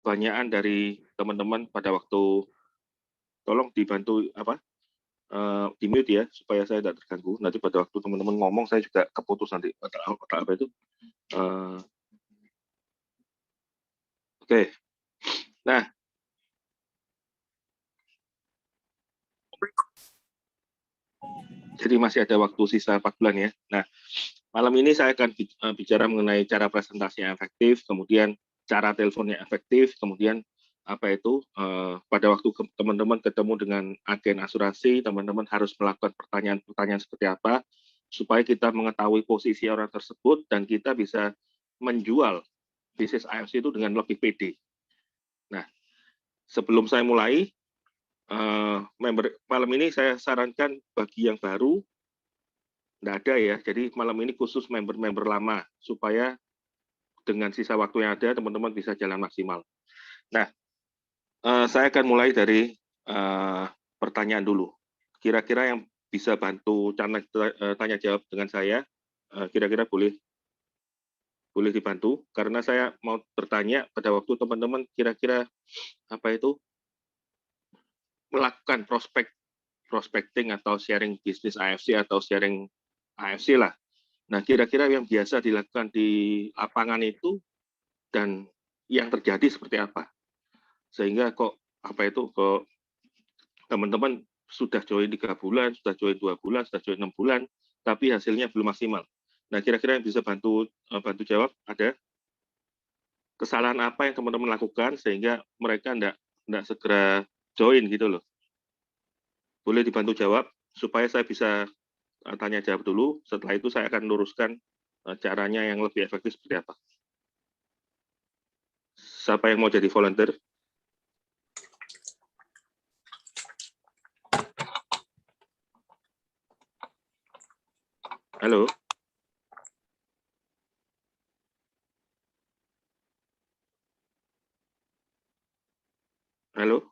kebanyakan dari teman-teman pada waktu tolong dibantu di mute ya supaya saya tidak terganggu. Nanti pada waktu teman-teman ngomong saya juga keputus nanti apa itu. Oke. Nah, jadi masih ada waktu sisa 4 bulan ya. Nah, malam ini saya akan bicara mengenai cara presentasi yang efektif, kemudian cara telepon yang efektif, kemudian pada waktu teman-teman ketemu dengan agen asuransi, teman-teman harus melakukan pertanyaan-pertanyaan seperti apa, supaya kita mengetahui posisi orang tersebut dan kita bisa menjual bisnis AFC itu dengan lebih pede. Nah, sebelum saya mulai, malam ini saya sarankan bagi yang baru, nggak ada ya, jadi malam ini khusus member-member lama, supaya dengan sisa waktu yang ada, teman-teman bisa jalan maksimal. Nah, saya akan mulai dari pertanyaan dulu. Kira-kira yang bisa bantu tanya jawab dengan saya, kira-kira boleh dibantu, karena saya mau bertanya pada waktu teman-teman kira-kira melakukan prospecting atau sharing bisnis AFC atau sharing AFC lah. Nah, kira-kira yang biasa dilakukan di lapangan itu dan yang terjadi seperti apa? Sehingga kok teman-teman sudah join 3 bulan, sudah join 2 bulan, sudah join 6 bulan, tapi hasilnya belum maksimal. Nah, kira-kira yang bisa bantu jawab ada kesalahan apa yang teman-teman lakukan sehingga mereka enggak segera join gitu loh. Boleh dibantu jawab supaya saya bisa tanya jawab dulu. Setelah itu saya akan luruskan caranya yang lebih efektif seperti apa. Siapa yang mau jadi volunteer? Halo? Halo?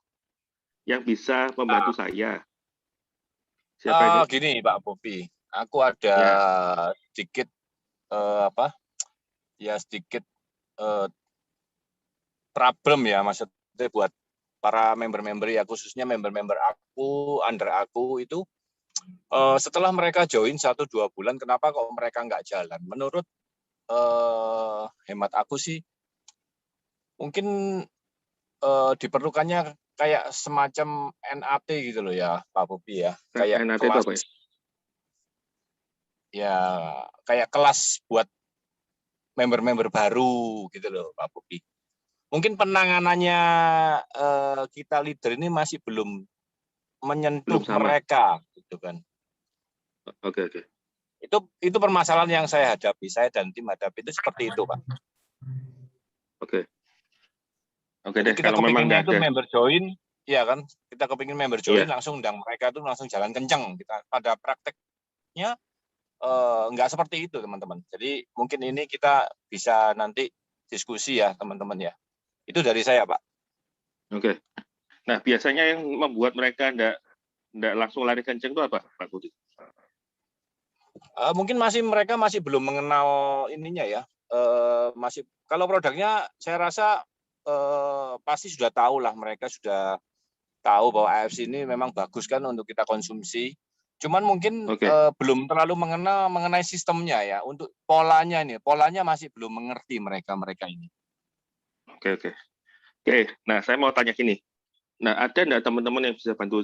Yang bisa membantu saya. Siapa ini? Gini Pak Bobi, aku ada sedikit sedikit problem ya, maksudnya buat para member-member ya, khususnya member-member aku, under aku itu setelah mereka join 1-2 bulan, kenapa kok mereka nggak jalan? Menurut hemat aku sih, mungkin diperlukannya kayak semacam NAT gitu loh ya, Pak Bobi ya. Kayak NAT kelas, itu apa ya? Ya, kayak kelas buat member-member baru gitu loh, Pak Bobi. Mungkin penanganannya kita leader ini masih belum menyentuh mereka, gitu kan. Oke. Itu permasalahan yang saya hadapi, saya dan tim hadapi itu seperti itu, Pak. Oke Jadi deh, kita kalau memang kepinginnya itu ada. member join, ya kan? Kita kepingin member join, Iya. langsung undang mereka itu langsung jalan kenceng. Kita pada prakteknya nggak seperti itu, teman-teman. Jadi mungkin ini kita bisa nanti diskusi ya, teman-teman ya. Itu dari saya, Pak. Oke. Nah, biasanya yang membuat mereka enggak langsung lari kenceng itu apa, Pak Budi? Mungkin mereka masih belum mengenal ininya ya. Masih kalau produknya saya rasa pasti sudah tahu lah, mereka sudah tahu bahwa AFC ini memang bagus kan untuk kita konsumsi. Cuman mungkin belum terlalu mengenai sistemnya ya. Untuk polanya masih belum mengerti mereka ini. Oke. Nah, saya mau tanya gini. Nah, ada enggak teman-teman yang bisa bantu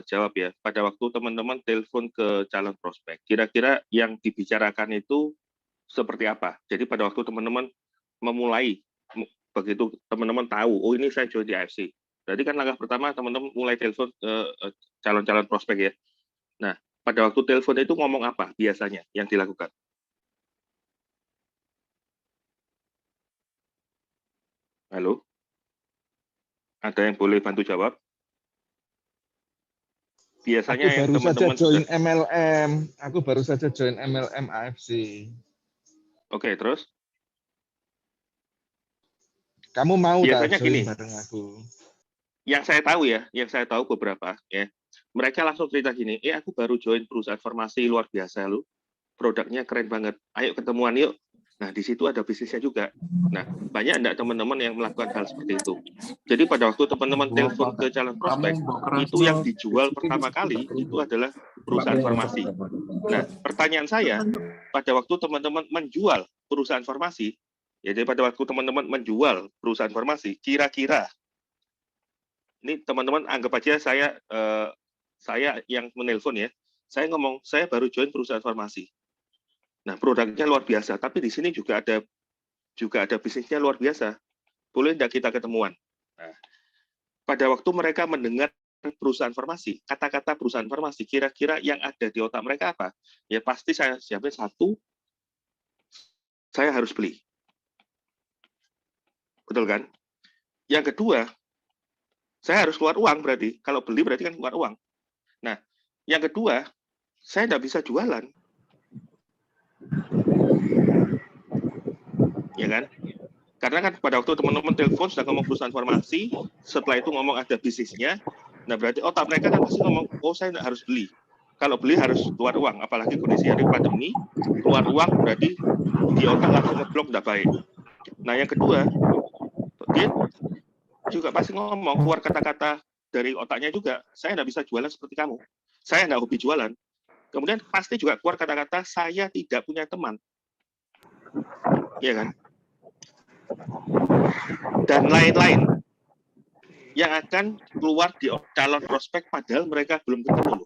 jawab ya? Pada waktu teman-teman telepon ke calon prospek, kira-kira yang dibicarakan itu seperti apa? Jadi pada waktu teman-teman memulai, begitu teman-teman tahu, oh ini saya join di AFC. Berarti kan langkah pertama teman-teman mulai telepon ke calon-calon prospek ya. Nah, pada waktu telepon itu ngomong apa biasanya yang dilakukan? Halo? Ada yang boleh bantu jawab? Biasanya aku yang baru saja teman-teman join MLM. Aku baru saja join MLM AFC. Oke, terus? Kamu mau biasanya join gini, bareng aku? Yang saya tahu beberapa ya. Mereka langsung cerita gini, aku baru join perusahaan farmasi luar biasa lu. Produknya keren banget. Ayo ketemuan yuk. Nah, di situ ada bisnisnya juga. Nah, banyak enggak teman-teman yang melakukan hal seperti itu. Jadi pada waktu teman-teman telepon ke calon prospek, itu yang dijual pertama kali itu adalah perusahaan farmasi. Nah, pertanyaan saya, pada waktu teman-teman menjual perusahaan farmasi, ya, jadi pada waktu teman-teman menjual perusahaan farmasi, kira-kira, ini teman-teman anggap aja saya yang menelpon ya, saya ngomong, saya baru join perusahaan farmasi. Nah, produknya luar biasa, tapi di sini juga ada bisnisnya luar biasa. Boleh tidak kita ketemuan? Nah, pada waktu mereka mendengar perusahaan farmasi, kata-kata perusahaan farmasi, kira-kira yang ada di otak mereka apa? Ya pasti saya siapin satu, saya harus beli. Betul kan? Yang kedua, saya harus keluar uang berarti. Kalau beli berarti kan keluar uang. Nah, yang kedua, saya tidak bisa jualan. Ya kan? Karena kan pada waktu teman-teman telepon sudah ngomong perusahaan farmasi, setelah itu ngomong ada bisnisnya, nah berarti otak mereka kan pasti ngomong, oh saya tidak harus beli. Kalau beli harus keluar uang, apalagi kondisi hari pandemi, keluar uang berarti di otak langsung ngeblok tidak baik. Nah yang kedua, dia juga pasti ngomong, keluar kata-kata dari otaknya juga, saya tidak bisa jualan seperti kamu, saya tidak hobi jualan. Kemudian pasti juga keluar kata-kata, saya tidak punya teman. Iya kan? Dan lain-lain yang akan keluar di calon prospek padahal mereka belum ketemu.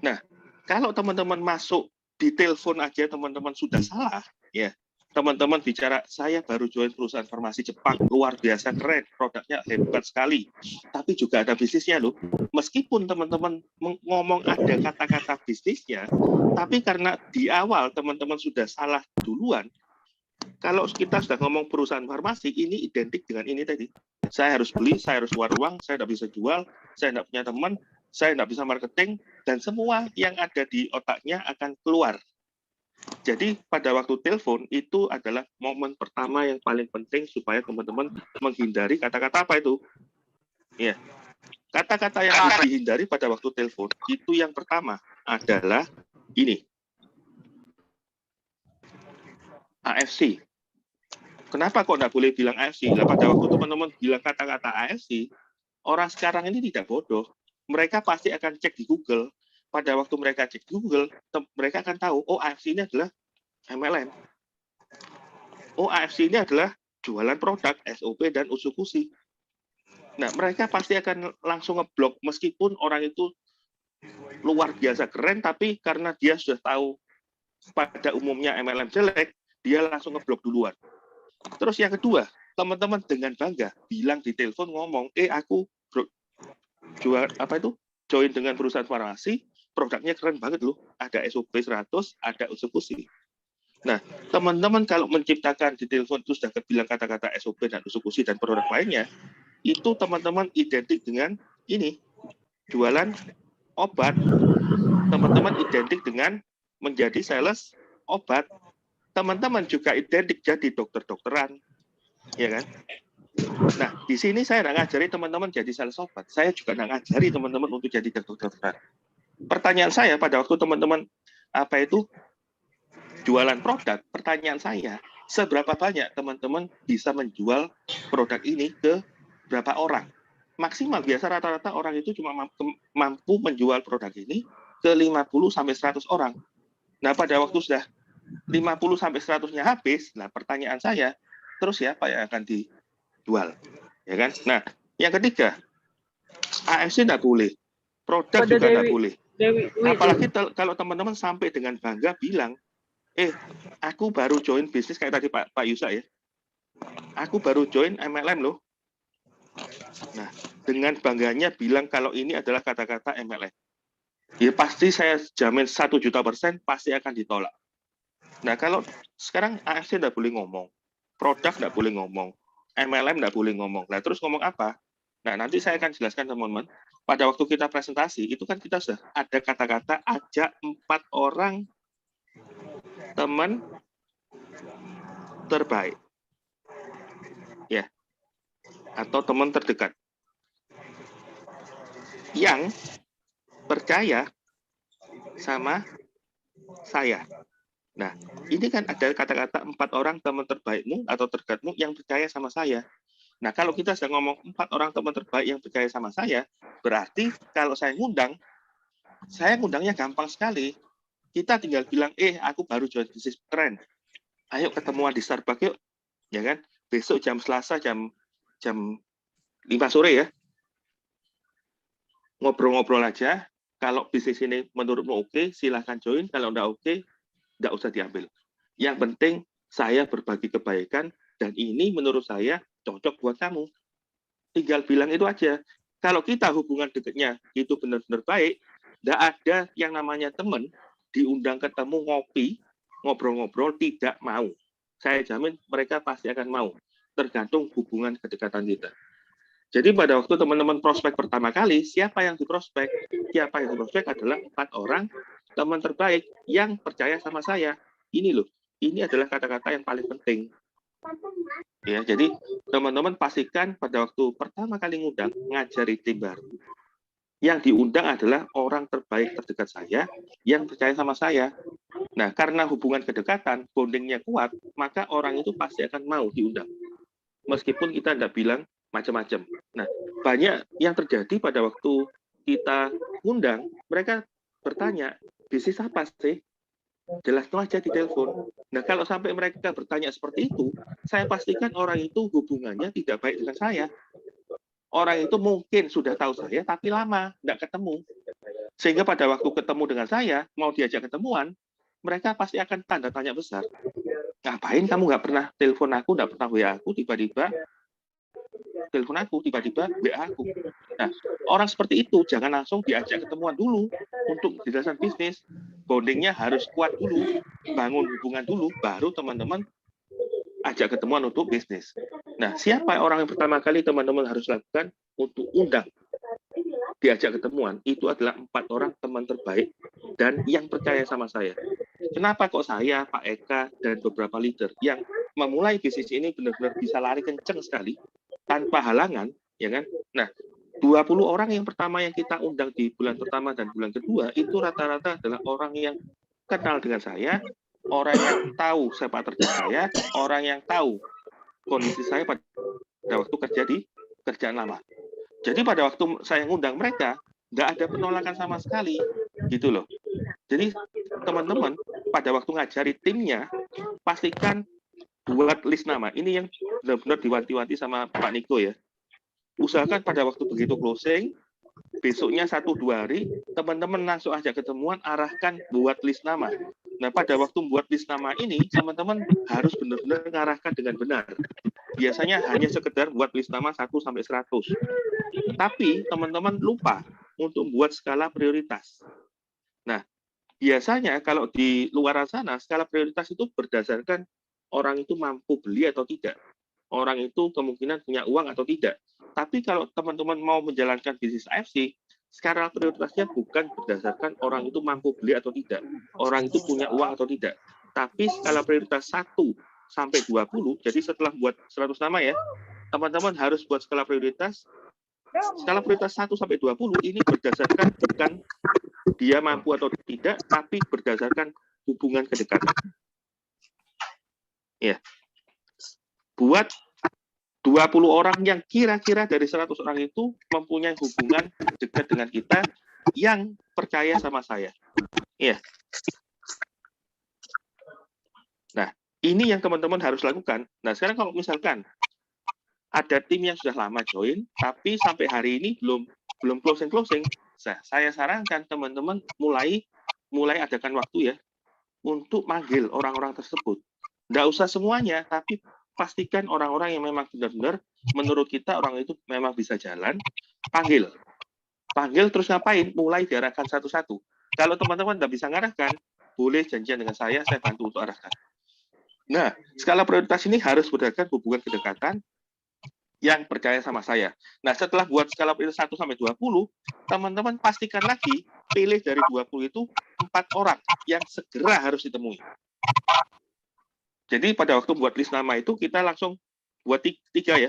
Nah, kalau teman-teman masuk di telepon aja teman-teman sudah salah, ya. Teman-teman bicara, saya baru join perusahaan farmasi Jepang, luar biasa keren, produknya hebat sekali. Tapi juga ada bisnisnya loh. Meskipun teman-teman ngomong ada kata-kata bisnisnya, tapi karena di awal teman-teman sudah salah duluan, kalau kita sudah ngomong perusahaan farmasi, ini identik dengan ini tadi. Saya harus beli, saya harus keluar uang, saya tidak bisa jual, saya tidak punya teman, saya tidak bisa marketing, dan semua yang ada di otaknya akan keluar. Jadi pada waktu telepon itu adalah momen pertama yang paling penting supaya teman-teman menghindari kata-kata apa itu. Ya, kata-kata yang harus dihindari pada waktu telepon itu yang pertama adalah ini. AFC. Kenapa kok tidak boleh bilang AFC? Nah, pada waktu teman-teman bilang kata-kata AFC, orang sekarang ini tidak bodoh. Mereka pasti akan cek di Google. Pada waktu mereka cek di Google, mereka akan tahu, oh AFC ini adalah MLM. Oh AFC ini adalah jualan produk, SOP, dan eksekusi. Nah, mereka pasti akan langsung ngeblok, meskipun orang itu luar biasa keren, tapi karena dia sudah tahu pada umumnya MLM jelek, dia langsung ngeblok duluan. Terus yang kedua, teman-teman dengan bangga bilang di telepon ngomong, aku jual apa itu? Join dengan perusahaan farmasi, produknya keren banget loh. Ada SOP 100, ada eksekusi. Nah, teman-teman kalau menciptakan di telepon itu sudah bilang kata-kata SOP dan eksekusi dan produk lainnya, itu teman-teman identik dengan ini, jualan obat. Teman-teman identik dengan menjadi sales obat. Teman-teman juga identik jadi dokter-dokteran, ya kan? Nah, di sini saya tidak ngajari teman-teman jadi sales obat. Saya juga tidak ngajari teman-teman untuk jadi dokter-dokteran. Pertanyaan saya pada waktu teman-teman apa itu jualan produk, pertanyaan saya, seberapa banyak teman-teman bisa menjual produk ini ke berapa orang? Maksimal biasa rata-rata orang itu cuma mampu menjual produk ini ke 50-100 orang. Nah, pada waktu sudah 50-100-nya habis, nah pertanyaan saya, terus siapa yang akan dijual? Ya kan? Nah, yang ketiga, AFC tidak boleh, produk juga tidak boleh. Apalagi kalau teman-teman sampai dengan bangga bilang, aku baru join bisnis kayak tadi Pak Yusa ya. Aku baru join MLM loh. Nah, dengan bangganya bilang kalau ini adalah kata-kata MLM. Ya pasti saya jamin 1.000.000% pasti akan ditolak. Nah, kalau sekarang AFC tidak boleh ngomong, produk tidak boleh ngomong, MLM tidak boleh ngomong. Nah, terus ngomong apa? Nah, nanti saya akan jelaskan teman-teman. Pada waktu kita presentasi, itu kan kita sudah ada kata-kata ajak 4 orang teman terbaik. Ya. Atau teman terdekat. Yang percaya sama saya. Nah, ini kan ada kata-kata 4 orang teman terbaikmu atau terdekatmu yang percaya sama saya. Nah, kalau kita sedang ngomong 4 orang teman terbaik yang percaya sama saya, berarti kalau saya ngundangnya gampang sekali. Kita tinggal bilang, aku baru join bisnis keren. Ayo ketemuan di Starbucks yuk, ya kan? Besok jam Selasa jam 5 sore ya. Ngobrol-ngobrol aja. Kalau bisnis ini menurutmu oke, silahkan join. Kalau nggak oke, nggak usah diambil. Yang penting saya berbagi kebaikan dan ini menurut saya cocok buat kamu. Tinggal bilang itu aja. Kalau kita hubungan dekatnya itu benar-benar baik, nggak ada yang namanya teman diundang ketemu ngopi, ngobrol-ngobrol tidak mau. Saya jamin mereka pasti akan mau. Tergantung hubungan kedekatan kita. Jadi pada waktu teman-teman prospek pertama kali, siapa yang diprospek? Siapa yang diprospek adalah 4 orang teman terbaik yang percaya sama saya. Ini loh, ini adalah kata-kata yang paling penting. Ya, jadi teman-teman pastikan pada waktu pertama kali ngundang, ngajari tim baru. Yang diundang adalah orang terbaik terdekat saya yang percaya sama saya. Nah, karena hubungan kedekatan, bondingnya kuat, maka orang itu pasti akan mau diundang. Meskipun kita tidak bilang macam-macam. Nah, banyak yang terjadi pada waktu kita undang, mereka bertanya, bisnis apa sih? Jelaskan aja di telepon. Nah, kalau sampai mereka bertanya seperti itu, saya pastikan orang itu hubungannya tidak baik dengan saya. Orang itu mungkin sudah tahu saya, tapi lama, tidak ketemu. Sehingga pada waktu ketemu dengan saya, mau diajak ketemuan, mereka pasti akan tanda tanya besar. Ngapain kamu nggak pernah telepon aku, nggak pernah WA aku, tiba-tiba telepon aku, tiba-tiba WA aku. Nah, orang seperti itu jangan langsung diajak ketemuan dulu untuk dijelasan bisnis. Bondingnya harus kuat dulu, bangun hubungan dulu, baru teman-teman ajak ketemuan untuk bisnis. Nah, siapa orang yang pertama kali teman-teman harus lakukan untuk undang diajak ketemuan? Itu adalah 4 orang teman terbaik dan yang percaya sama saya. Kenapa kok saya, Pak Eka, dan beberapa leader yang memulai bisnis ini benar-benar bisa lari kenceng sekali tanpa halangan, ya kan? Nah, 20 orang yang pertama yang kita undang di bulan pertama dan bulan kedua itu rata-rata adalah orang yang kenal dengan saya, orang yang tahu sepak terjang saya, orang yang tahu kondisi saya pada waktu kerja di kerjaan lama. Jadi pada waktu saya ngundang mereka, nggak ada penolakan sama sekali, gitu loh. Jadi teman-teman pada waktu ngajari timnya, pastikan buat list nama. Ini yang benar-benar diwanti-wanti sama Pak Niko ya. Usahakan pada waktu begitu closing, besoknya 1-2 hari, teman-teman langsung aja ketemuan, arahkan buat list nama. Nah, pada waktu buat list nama ini, teman-teman harus benar-benar mengarahkan dengan benar. Biasanya hanya sekedar buat list nama 1-100. Tapi teman-teman lupa untuk buat skala prioritas. Nah, biasanya kalau di luar sana, skala prioritas itu berdasarkan orang itu mampu beli atau tidak. Orang itu kemungkinan punya uang atau tidak. Tapi kalau teman-teman mau menjalankan bisnis AFC, skala prioritasnya bukan berdasarkan orang itu mampu beli atau tidak. Orang itu punya uang atau tidak. Tapi skala prioritas 1-20, jadi setelah buat 100 nama ya, teman-teman harus buat skala prioritas. Skala prioritas 1-20 ini berdasarkan bukan dia mampu atau tidak, tapi berdasarkan hubungan kedekatan. Ya. Buat 20 orang yang kira-kira dari 100 orang itu mempunyai hubungan dekat dengan kita yang percaya sama saya. Iya. Nah, ini yang teman-teman harus lakukan. Nah, sekarang kalau misalkan ada tim yang sudah lama join, tapi sampai hari ini belum closing, saya sarankan teman-teman mulai adakan waktu ya untuk manggil orang-orang tersebut. Nggak usah semuanya, tapi pastikan orang-orang yang memang benar-benar menurut kita orang itu memang bisa jalan, panggil terus ngapain? Mulai diarahkan satu-satu. Kalau teman-teman nggak bisa ngarahkan, boleh janjian dengan saya bantu untuk arahkan. Nah, skala prioritas ini harus berdasarkan hubungan kedekatan yang percaya sama saya. Nah, setelah buat skala prioritas 1-20, teman-teman pastikan lagi, pilih dari 20 itu 4 orang yang segera harus ditemui. Jadi pada waktu buat list nama itu kita langsung buat tiga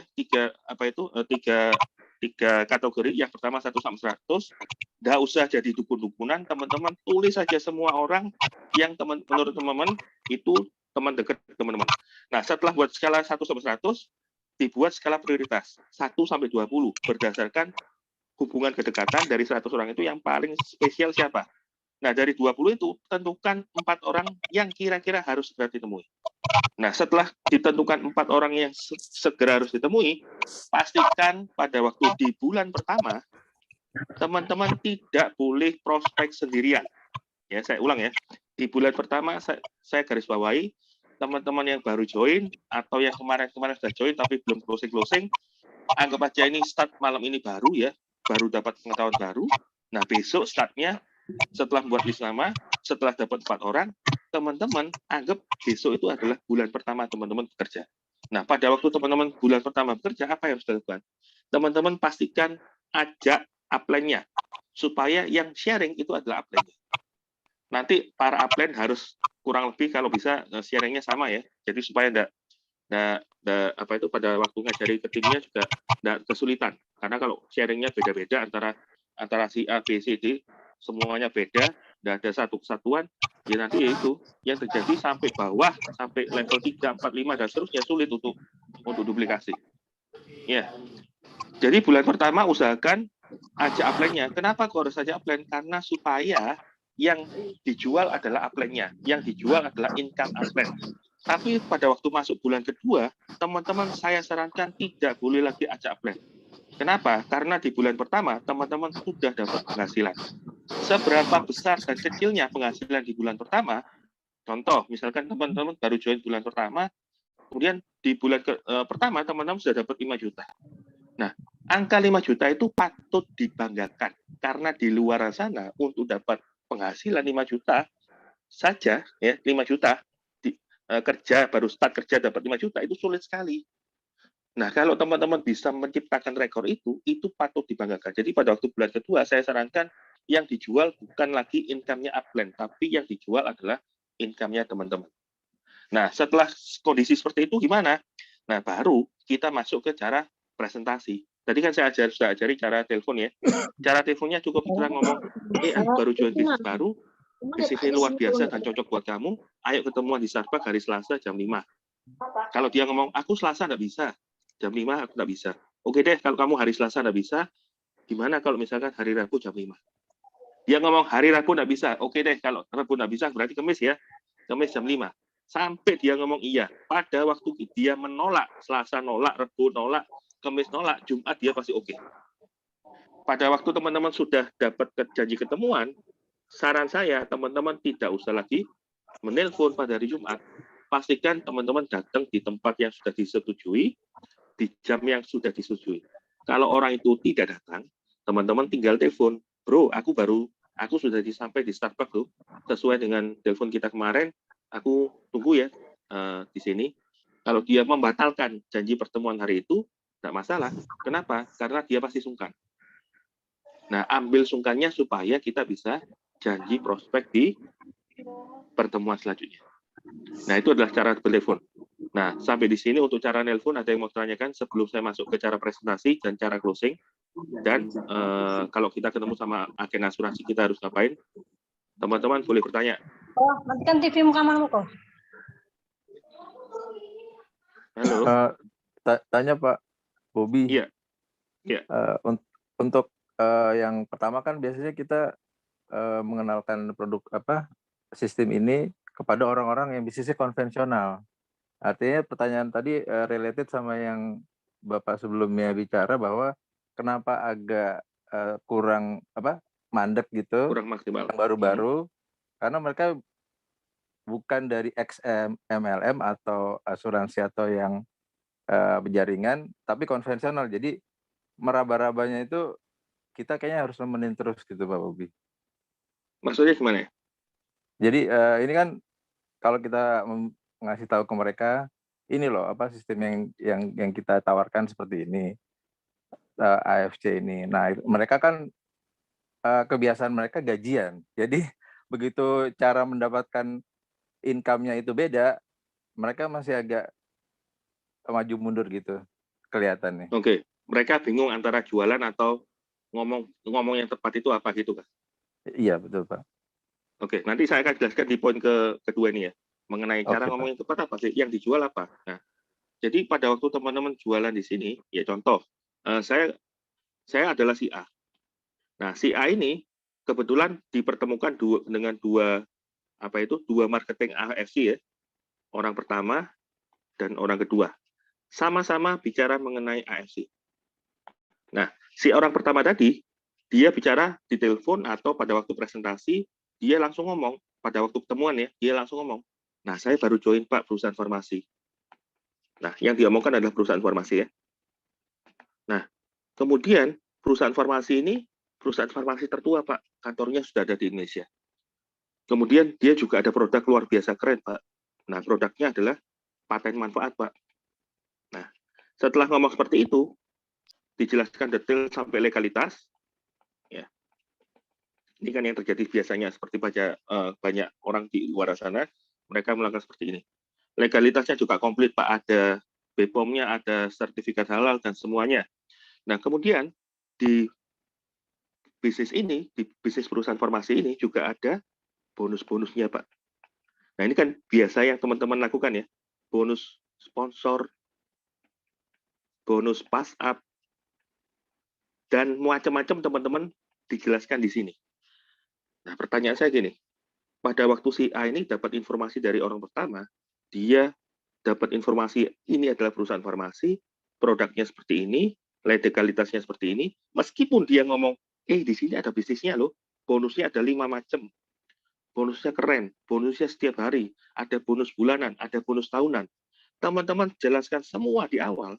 tiga kategori. Yang pertama 1 sampai 100, nggak usah jadi dukun-dukunan, teman-teman tulis saja semua orang yang menurut teman-teman itu teman dekat teman-teman. Nah, setelah buat skala 1 sampai 100, dibuat skala prioritas 1 sampai 20 berdasarkan hubungan kedekatan dari 100 orang itu yang paling spesial siapa. Nah, dari 20 itu tentukan 4 orang yang kira-kira harus segera ditemui. Nah, setelah ditentukan 4 orang yang segera harus ditemui, pastikan pada waktu di bulan pertama, teman-teman tidak boleh prospek sendirian. Ya, saya ulang ya. Di bulan pertama, saya garis bawahi, teman-teman yang baru join, atau yang kemarin-kemarin sudah join tapi belum closing-closing, anggap aja ini start malam ini baru ya, baru dapat pengetahuan baru. Nah, besok startnya setelah buat list nama, setelah dapat 4 orang, teman-teman anggap besok itu adalah bulan pertama teman-teman bekerja. Nah, pada waktu teman-teman bulan pertama bekerja, apa yang harus dilakukan? Teman-teman pastikan ajak upline-nya, supaya yang sharing itu adalah upline-nya. Nanti para upline harus kurang lebih kalau bisa sharing-nya sama ya, jadi supaya apa itu pada waktu ngajari ke timnya juga tidak kesulitan, karena kalau sharing-nya beda-beda antara si A, B, C, D, semuanya beda, tidak ada satu kesatuan, ya nanti itu yang terjadi sampai bawah, sampai level 3, 4, 5, dan seterusnya sulit untuk duplikasi. Ya, jadi bulan pertama usahakan ajak upline-nya. Kenapa kok harus ajak upline? Karena supaya yang dijual adalah upline-nya, yang dijual adalah income upline. Tapi pada waktu masuk bulan kedua, teman-teman saya sarankan tidak boleh lagi ajak upline. Kenapa? Karena di bulan pertama, teman-teman sudah dapat penghasilan. Seberapa besar dan kecilnya penghasilan di bulan pertama, contoh, misalkan teman-teman baru join bulan pertama, kemudian di bulan pertama, teman-teman sudah dapat 5 juta. Nah, angka 5 juta itu patut dibanggakan. Karena di luar sana, untuk dapat penghasilan 5 juta saja, ya 5 juta, kerja, baru start kerja dapat 5 juta, itu sulit sekali. Nah, kalau teman-teman bisa menciptakan rekor itu patut dibanggakan. Jadi pada waktu bulan kedua, saya sarankan yang dijual bukan lagi income-nya upline, tapi yang dijual adalah income-nya teman-teman. Nah, setelah kondisi seperti itu gimana? Nah, baru kita masuk ke cara presentasi. Tadi kan saya sudah ajari cara telepon ya. Cara teleponnya cukup kita ngomong, baru join bisnis baru, bisnis ini luar biasa dan cocok buat kamu, ayo ketemuan di Starbucks hari Selasa jam 5. Kalau dia ngomong, aku Selasa nggak bisa, jam 5 aku nggak bisa. Oke deh, kalau kamu hari Selasa nggak bisa, gimana kalau misalkan hari Rabu jam 5? Dia ngomong hari Rabu nggak bisa, oke deh, kalau Rabu nggak bisa berarti Kamis ya, Kamis jam 5. Sampai dia ngomong iya, pada waktu dia menolak, Selasa nolak, Rabu nolak, Kamis nolak, Jumat dia pasti oke. Pada waktu teman-teman sudah dapat janji ketemuan, saran saya teman-teman tidak usah lagi menelpon pada hari Jumat. Pastikan teman-teman datang di tempat yang sudah disetujui, di jam yang sudah disetujui. Kalau orang itu tidak datang, teman-teman tinggal telepon, bro, aku sudah sampai di Starbucks loh, sesuai dengan telepon kita kemarin, aku tunggu ya di sini. Kalau dia membatalkan janji pertemuan hari itu, tidak masalah. Kenapa? Karena dia pasti sungkan. Nah, ambil sungkannya supaya kita bisa janji prospek di pertemuan selanjutnya. Nah, itu adalah cara telepon. Nah, sampai di sini untuk cara nelpon, ada yang mau tanyakan sebelum saya masuk ke cara presentasi dan cara closing. Dan kalau kita ketemu sama agen asuransi, kita harus ngapain? Teman-teman boleh bertanya. Oh, matikan TV kamarmu kok. Halo. Tanya Pak Bobi. Iya. Iya. Untuk yang pertama kan biasanya kita mengenalkan produk sistem ini kepada orang-orang yang bisnisnya konvensional. Artinya pertanyaan tadi related sama yang Bapak sebelumnya bicara bahwa kenapa agak kurang mandek gitu, kurang maksimal. Yang baru-baru, karena mereka bukan dari XM, MLM atau asuransi atau yang berjaringan, tapi konvensional. Jadi meraba-rabanya itu kita kayaknya harus nemenin terus gitu Pak Bobi. Maksudnya gimana? Jadi ini kan kalau kita ngasih tahu ke mereka, ini loh sistem yang kita tawarkan seperti ini, AFC ini. Nah, mereka kan kebiasaan mereka gajian. Jadi begitu cara mendapatkan income-nya itu beda, mereka masih agak maju mundur gitu kelihatannya. Oke. mereka bingung antara jualan atau ngomong yang tepat itu apa gitu kan? Iya, betul, Pak. Oke, nanti saya akan jelaskan di poin kedua ini ya, mengenai cara Oke, Pak. ngomong yang tepat apa sih, yang dijual apa. Nah, jadi pada waktu teman-teman jualan di sini, ya contoh, saya adalah si A. Nah, si A ini kebetulan dipertemukan dengan dua marketing AFC ya, orang pertama dan orang kedua. Sama-sama bicara mengenai AFC. Nah, si orang pertama tadi, dia bicara di telepon atau pada waktu presentasi, dia langsung ngomong, pada waktu ketemuan ya, dia langsung ngomong, nah saya baru join Pak perusahaan farmasi. Nah, yang diomongkan adalah perusahaan farmasi ya. Nah, kemudian perusahaan farmasi ini, perusahaan farmasi tertua Pak, kantornya sudah ada di Indonesia. Kemudian dia juga ada produk luar biasa keren Pak. Nah, produknya adalah paten manfaat Pak. Nah, setelah ngomong seperti itu, dijelaskan detail sampai legalitas, ya. Ini kan yang terjadi biasanya seperti banyak orang di luar sana, mereka melakukan seperti ini. Legalitasnya juga komplit Pak, ada BPOM-nya, ada sertifikat halal dan semuanya. Nah, kemudian di bisnis perusahaan farmasi ini juga ada bonus-bonusnya Pak. Nah, ini kan biasa yang teman-teman lakukan ya, bonus sponsor, bonus pass up, dan macam-macam teman-teman dijelaskan di sini. Nah, pertanyaan saya gini, pada waktu si A ini dapat informasi dari orang pertama, dia dapat informasi ini adalah perusahaan farmasi, produknya seperti ini, legalitasnya seperti ini, meskipun dia ngomong, di sini ada bisnisnya loh, bonusnya ada 5 macam, bonusnya keren, bonusnya setiap hari, ada bonus bulanan, ada bonus tahunan. Teman-teman jelaskan semua di awal.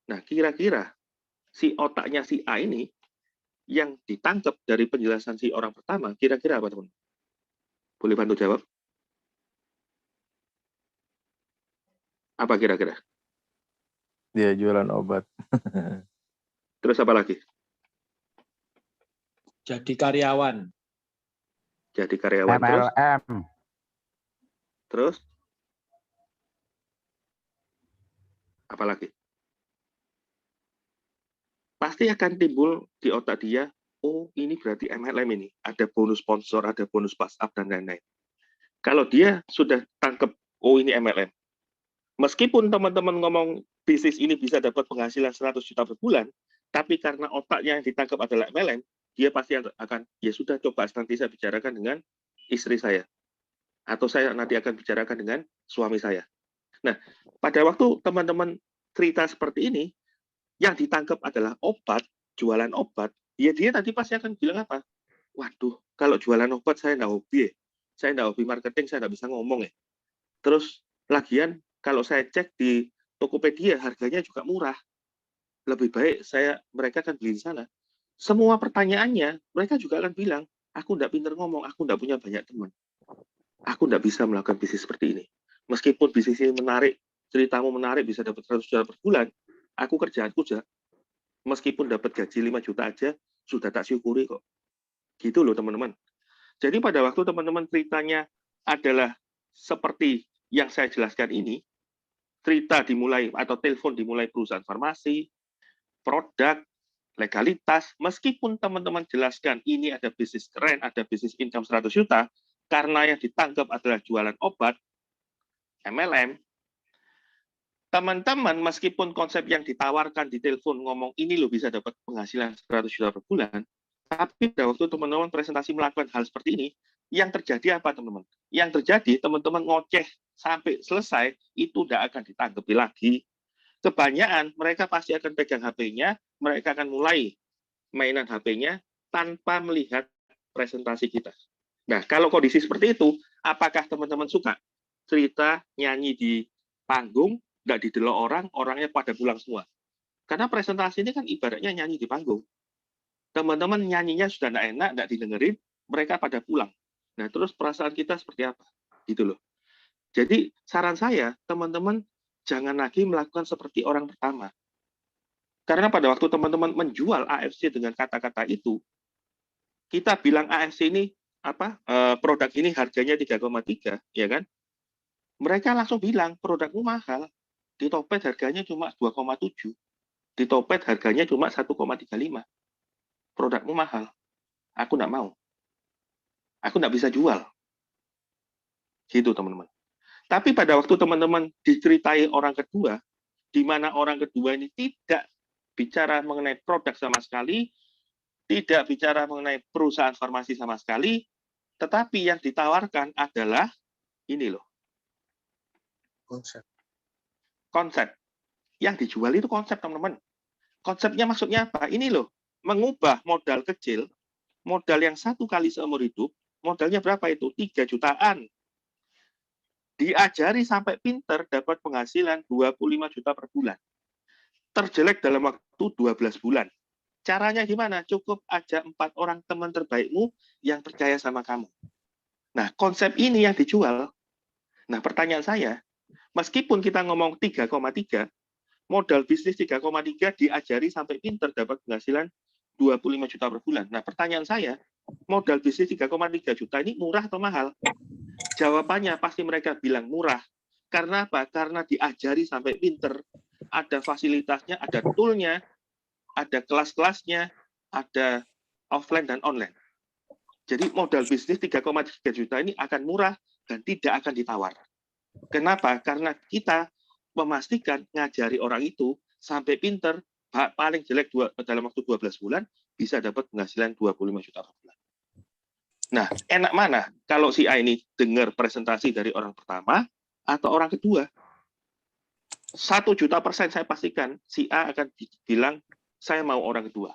Nah, kira-kira si otaknya si A ini yang ditangkap dari penjelasan si orang pertama, kira-kira apa teman? Boleh bantu jawab? Apa kira-kira? Dia jualan obat. Terus apa lagi? Jadi karyawan. Jadi karyawan. MLM. Terus? Apa lagi? Pasti akan timbul di otak dia, oh ini berarti MLM ini. Ada bonus sponsor, ada bonus pass up, dan lain-lain. Kalau dia sudah tangkep, oh ini MLM. Meskipun teman-teman ngomong bisnis ini bisa dapat penghasilan 100 juta per bulan, tapi karena otaknya yang ditangkap adalah MLM, dia pasti akan, ya sudah coba nanti saya bicarakan dengan istri saya. Atau saya nanti akan bicarakan dengan suami saya. Nah, pada waktu teman-teman cerita seperti ini, yang ditangkap adalah obat, jualan obat, ya dia nanti pasti akan bilang apa? Waduh, kalau jualan obat saya nggak hobi ya. Saya nggak hobi marketing, saya nggak bisa ngomong ya. Terus, lagian kalau saya cek di Tokopedia, harganya juga murah. Lebih baik mereka akan beli di sana. Semua pertanyaannya, mereka juga akan bilang, aku nggak pinter ngomong, aku nggak punya banyak teman. Aku nggak bisa melakukan bisnis seperti ini. Meskipun bisnis ini menarik, ceritamu menarik, bisa dapat 100 juta per bulan, aku kerjaanku aja, meskipun dapat gaji 5 juta aja, sudah tak syukuri kok. Gitu loh teman-teman. Jadi pada waktu teman-teman ceritanya adalah seperti yang saya jelaskan ini, cerita dimulai atau telepon dimulai perusahaan farmasi, produk, legalitas, meskipun teman-teman jelaskan ini ada bisnis keren, ada bisnis income 100 juta, karena yang ditangkap adalah jualan obat, MLM, teman-teman meskipun konsep yang ditawarkan di telepon ngomong ini loh bisa dapat penghasilan 100 juta per bulan, tapi pada waktu teman-teman presentasi melakukan hal seperti ini, yang terjadi apa teman-teman? Yang terjadi teman-teman ngoceh sampai selesai, itu tidak akan ditanggapi lagi. Kebanyakan mereka pasti akan pegang HP-nya, mereka akan mulai mainan HP-nya tanpa melihat presentasi kita. Nah, kalau kondisi seperti itu, apakah teman-teman suka cerita nyanyi di panggung, nggak didelok orang, orangnya pada pulang semua. Karena presentasi ini kan ibaratnya nyanyi di panggung. Teman-teman nyanyinya sudah nggak enak, nggak didengerin, mereka pada pulang. Nah, terus perasaan kita seperti apa? Gitu loh. Jadi, saran saya, teman-teman jangan lagi melakukan seperti orang pertama. Karena pada waktu teman-teman menjual AFC dengan kata-kata itu, kita bilang AFC ini, produk ini harganya 3,3, ya kan? Mereka langsung bilang, produkmu mahal. Di Topet harganya cuma 2,7. Di Topet harganya cuma 1,35. Produkmu mahal. Aku nggak mau. Aku nggak bisa jual. Gitu, teman-teman. Tapi pada waktu teman-teman diceritai orang kedua, di mana orang kedua ini tidak bicara mengenai produk sama sekali, tidak bicara mengenai perusahaan farmasi sama sekali, tetapi yang ditawarkan adalah ini loh. Konsep. Yang dijual itu konsep, teman-teman. Konsepnya maksudnya apa? Ini loh, mengubah modal kecil, modal yang 1 kali seumur hidup, modalnya berapa itu? 3 jutaan. Diajari sampai pinter, dapat penghasilan 25 juta per bulan. Terjelek dalam waktu 12 bulan. Caranya gimana? Cukup aja 4 orang teman terbaikmu yang percaya sama kamu. Nah, konsep ini yang dijual. Nah, pertanyaan saya, meskipun kita ngomong 3,3, modal bisnis 3,3 diajari sampai pinter dapat penghasilan 25 juta per bulan. Nah, pertanyaan saya, modal bisnis 3,3 juta ini murah atau mahal? Jawabannya pasti mereka bilang murah. Karena apa? Karena diajari sampai pinter. Ada fasilitasnya, ada toolnya, ada kelas-kelasnya, ada offline dan online. Jadi modal bisnis 3,3 juta ini akan murah dan tidak akan ditawar. Kenapa? Karena kita memastikan ngajari orang itu sampai pinter, paling jelek dalam waktu 12 bulan, bisa dapat penghasilan 25 juta per bulan. Nah, enak mana kalau si A ini dengar presentasi dari orang pertama atau orang kedua? 1.000.000% saya pastikan si A akan bilang, saya mau orang kedua.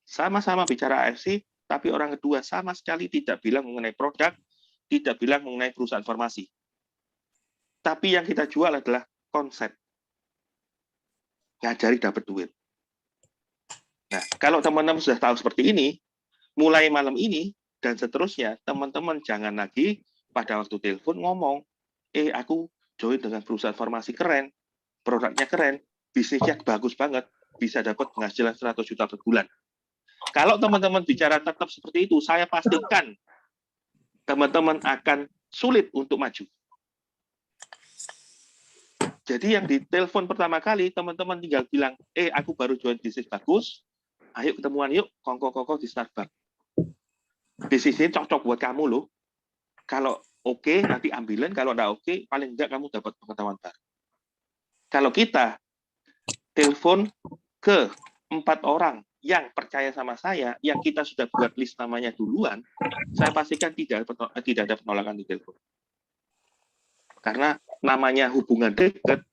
Sama-sama bicara AFC, tapi orang kedua sama sekali tidak bilang mengenai produk, tidak bilang mengenai perusahaan farmasi. Tapi yang kita jual adalah konsep. Ngajari dapat duit. Nah, kalau teman-teman sudah tahu seperti ini, mulai malam ini dan seterusnya, teman-teman jangan lagi pada waktu telepon ngomong, aku join dengan perusahaan farmasi keren, produknya keren, bisnisnya bagus banget, bisa dapat penghasilan 100 juta per bulan. Kalau teman-teman bicara tetap seperti itu, saya pastikan teman-teman akan sulit untuk maju. Jadi yang ditelepon pertama kali, teman-teman tinggal bilang, aku baru join bisnis bagus, ayo ketemuan yuk, kongko-kongko di Starbucks. Bisnis ini cocok buat kamu loh. Kalau oke, nanti ambilin, kalau nggak oke, paling enggak kamu dapat pengetahuan baru. Kalau kita telepon ke 4 orang yang percaya sama saya, yang kita sudah buat list namanya duluan, saya pastikan tidak ada penolakan di telepon. Karena namanya hubungan dekat,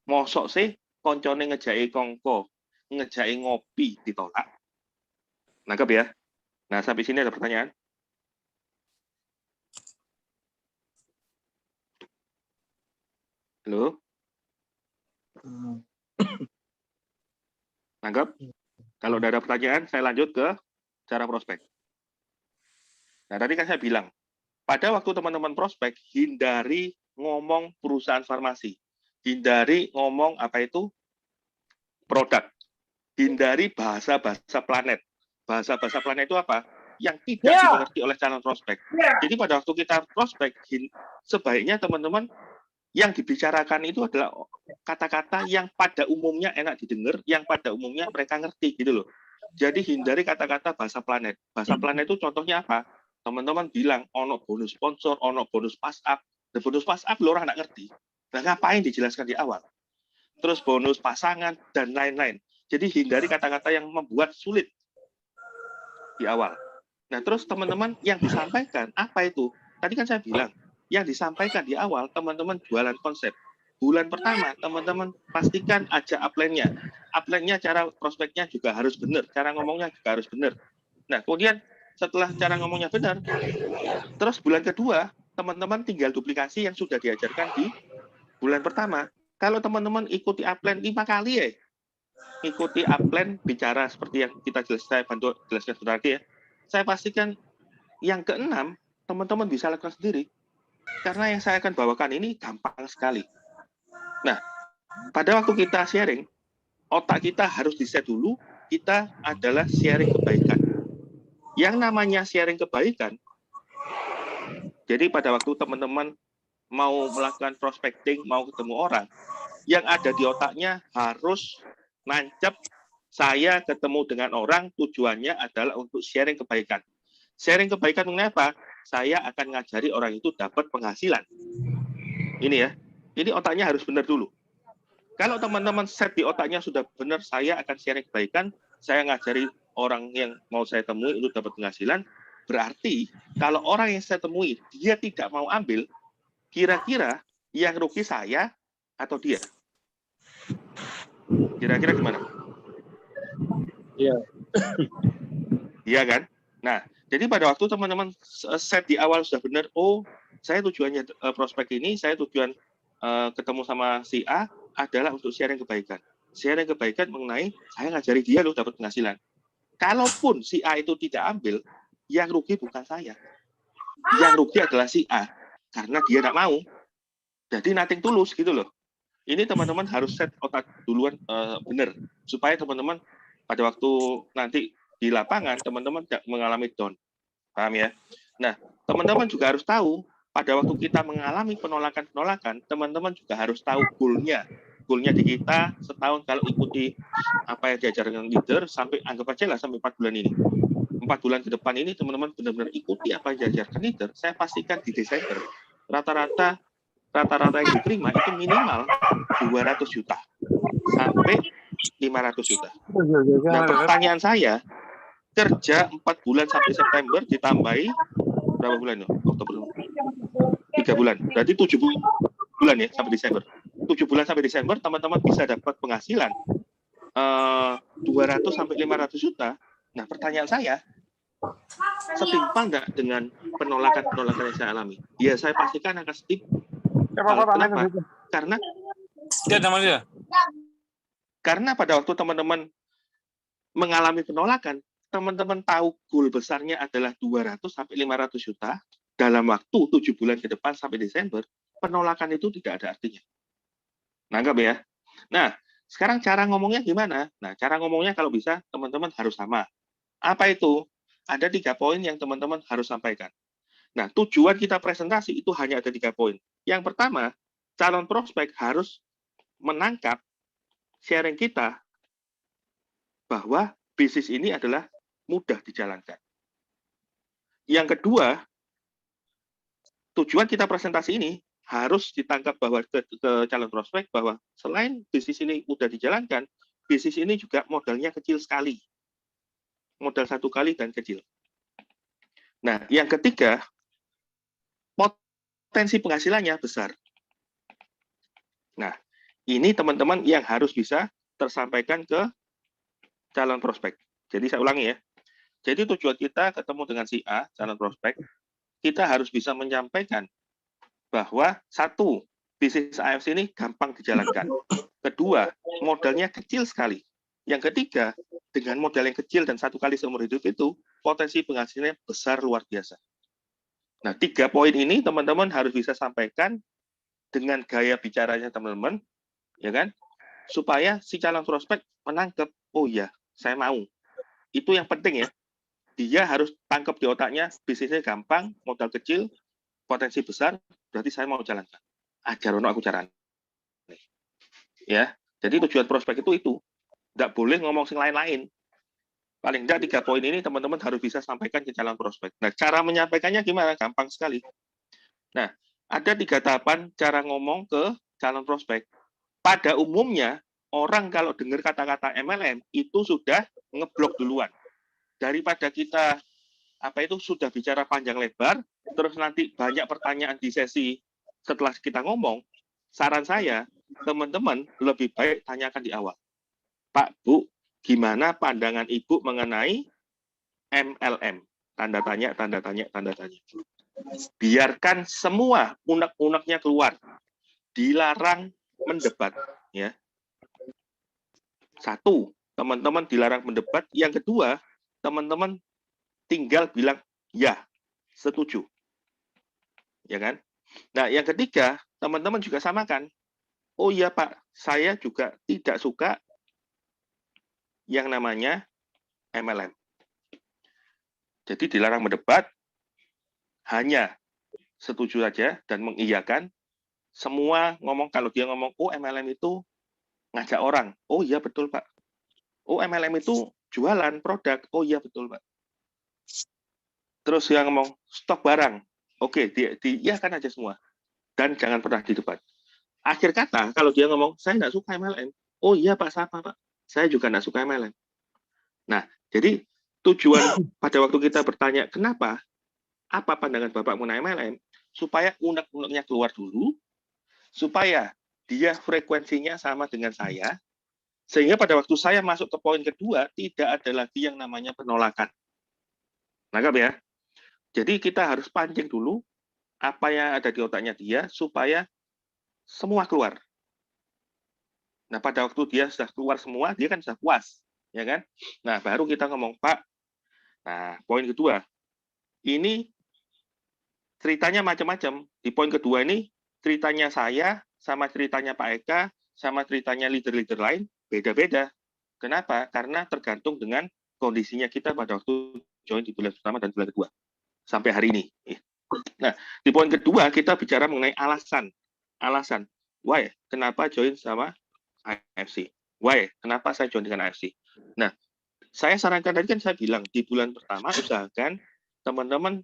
mosok sih koncone ngejai kongko, ngejai ngopi ditolak. Nangkep ya? Nah, sampai sini ada pertanyaan? Halo? Nangkep? Kalau udah ada pertanyaan, saya lanjut ke cara prospek. Nah, tadi kan saya bilang, pada waktu teman-teman prospek, hindari ngomong perusahaan farmasi. Hindari ngomong apa itu? Produk. Hindari bahasa-bahasa planet. Bahasa-bahasa planet itu apa? Yang tidak dimengerti oleh calon prospek. Jadi pada waktu kita prospek, sebaiknya teman-teman yang dibicarakan itu adalah kata-kata yang pada umumnya enak didengar, yang pada umumnya mereka ngerti gitu loh. Jadi hindari kata-kata bahasa planet. Bahasa planet itu contohnya apa? Teman-teman bilang, ono bonus sponsor, ono bonus pass up. Dan bonus pass up lo orang nggak ngerti. Nah, ngapain dijelaskan di awal? Terus bonus pasangan, dan lain-lain. Jadi hindari kata-kata yang membuat sulit di awal. Nah, terus teman-teman yang disampaikan, apa itu? Tadi kan saya bilang, yang disampaikan di awal, teman-teman jualan konsep. Bulan pertama, teman-teman pastikan aja upline-nya. Upline-nya, cara prospeknya juga harus benar. Cara ngomongnya juga harus benar. Nah, kemudian setelah cara ngomongnya benar, terus bulan kedua, teman-teman tinggal duplikasi yang sudah diajarkan di bulan pertama. Kalau teman-teman ikuti upline 5 kali ya, ikuti upline bicara seperti yang kita saya bantu jelaskan sebentar lagi ya, saya pastikan yang keenam, teman-teman bisa lakukan sendiri. Karena yang saya akan bawakan ini gampang sekali. Nah, pada waktu kita sharing, otak kita harus di-set dulu, kita adalah sharing kebaikan. Yang namanya sharing kebaikan, jadi pada waktu teman-teman mau melakukan prospecting, mau ketemu orang, yang ada di otaknya harus nancep saya ketemu dengan orang tujuannya adalah untuk sharing kebaikan. Sharing kebaikan mengenai apa? Saya akan ngajari orang itu dapat penghasilan. Ini ya, ini otaknya harus benar dulu. Kalau teman-teman set di otaknya sudah benar, saya akan sharing kebaikan, saya ngajari orang yang mau saya temui itu dapat penghasilan, berarti kalau orang yang saya temui dia tidak mau ambil, kira-kira yang rugi saya atau dia? Kira-kira gimana? Iya. Iya kan? Nah, jadi pada waktu teman-teman set di awal sudah benar, oh saya tujuannya prospek ini, saya tujuan ketemu sama si A adalah untuk sharing kebaikan. Sharing kebaikan mengenai saya ngajari dia loh dapat penghasilan. Kalaupun si A itu tidak ambil, yang rugi bukan saya. Yang rugi adalah si A karena dia tidak mau. Jadi nothing tulus gitu loh. Ini teman-teman harus set otak duluan benar supaya teman-teman pada waktu nanti di lapangan teman-teman tidak mengalami down. Paham ya? Nah, teman-teman juga harus tahu pada waktu kita mengalami penolakan-penolakan, teman-teman juga harus tahu goal-nya. Goal-nya di kita setahun kalau ikuti apa yang diajarkan leader, sampai anggap aja lah sampai 4 bulan ini. 4 bulan ke depan ini teman-teman benar-benar ikuti apa yang diajarkan leader, saya pastikan di Desember, rata-rata yang diterima itu minimal 200 juta sampai 500 juta. Nah, pertanyaan saya, kerja 4 bulan sampai September ditambahi berapa bulan? Oktober, 3 bulan. Berarti 7 bulan ya sampai Desember. 7 bulan sampai Desember teman-teman bisa dapat penghasilan 200 sampai 500 juta. Nah, pertanyaan saya, setimpal enggak dengan penolakan-penolakan yang saya alami? Ya, saya pastikan akan setimpal. Kenapa? Karena pada waktu teman-teman mengalami penolakan, teman-teman tahu goal besarnya adalah 200 sampai 500 juta dalam waktu 7 bulan ke depan sampai Desember, penolakan itu tidak ada artinya. Nangkep ya? Nah, sekarang cara ngomongnya gimana? Nah, cara ngomongnya kalau bisa teman-teman harus sama. Apa itu? Ada 3 poin yang teman-teman harus sampaikan. Nah, tujuan kita presentasi itu hanya ada 3 poin. Yang pertama, calon prospek harus menangkap sharing kita bahwa bisnis ini adalah mudah dijalankan. Yang kedua, tujuan kita presentasi ini harus ditangkap bahwa ke calon prospek bahwa selain bisnis ini mudah dijalankan, bisnis ini juga modalnya kecil sekali. Modal 1 kali dan kecil. Nah, yang ketiga, potensi penghasilannya besar. Nah, ini teman-teman yang harus bisa tersampaikan ke calon prospek. Jadi saya ulangi ya. Jadi tujuan kita ketemu dengan si A, calon prospek, kita harus bisa menyampaikan bahwa 1, bisnis AFC ini gampang dijalankan. Kedua, modalnya kecil sekali. Yang ketiga, dengan modal yang kecil dan 1 kali seumur hidup itu, potensi penghasilannya besar luar biasa. Nah, 3 poin ini teman-teman harus bisa sampaikan dengan gaya bicaranya teman-teman, ya kan? Supaya si calon prospek menangkap, oh ya, saya mau. Itu yang penting ya. Dia harus tangkap di otaknya, bisnisnya gampang, modal kecil, potensi besar, berarti saya mau jalankan. Ajarono aku caranya. Ya, jadi tujuan prospek itu. Tidak boleh ngomong yang lain-lain. Paling tidak 3 poin ini teman-teman harus bisa sampaikan ke calon prospek. Nah, cara menyampaikannya gimana? Gampang sekali. Nah, ada 3 tahapan cara ngomong ke calon prospek. Pada umumnya, orang kalau dengar kata-kata MLM itu sudah ngeblok duluan. Daripada kita sudah bicara panjang lebar, terus nanti banyak pertanyaan di sesi setelah kita ngomong, saran saya, teman-teman lebih baik tanyakan di awal. Pak, Bu, gimana pandangan Ibu mengenai MLM? Tanda tanya, tanda tanya, tanda tanya. Biarkan semua unek-uneknya keluar. Dilarang mendebat. Ya. 1, teman-teman dilarang mendebat. Yang kedua, teman-teman tinggal bilang, ya, setuju. Ya kan? Nah, yang ketiga, teman-teman juga samakan. Oh iya Pak, saya juga tidak suka yang namanya MLM. Jadi dilarang mendebat, hanya setuju saja dan mengiyakan. Semua ngomong, kalau dia ngomong, oh MLM itu ngajak orang. Oh iya betul Pak, Oh, MLM itu jualan produk. Oh iya betul, Pak. Terus yang ngomong stok barang. Oke, diiyakan aja semua. Dan jangan pernah di depan. Akhir kata, kalau dia ngomong, saya nggak suka MLM. Oh iya Pak, sama Pak. Saya juga nggak suka MLM. Nah, jadi tujuan pada waktu kita bertanya, kenapa? Apa pandangan Bapak mengenai MLM? Supaya unek-uneknya keluar dulu, supaya dia frekuensinya sama dengan saya, sehingga pada waktu saya masuk ke poin kedua, tidak ada lagi yang namanya penolakan. Nangkap ya? Jadi kita harus pancing dulu apa yang ada di otaknya dia, supaya semua keluar. Nah, pada waktu dia sudah keluar semua, dia kan sudah puas. Ya kan? Nah, baru kita ngomong, Pak, nah, poin kedua, ini ceritanya macam-macam. Di poin kedua ini, ceritanya saya, sama ceritanya Pak Eka, sama ceritanya leader-leader lain, beda-beda. Kenapa? Karena tergantung dengan kondisinya kita pada waktu join di bulan pertama dan bulan kedua. Sampai hari ini. Nah, di poin kedua, kita bicara mengenai alasan. Alasan. Why? Kenapa join sama AFC? Why? Kenapa saya join dengan AFC? Nah, saya sarankan tadi kan saya bilang, di bulan pertama usahakan teman-teman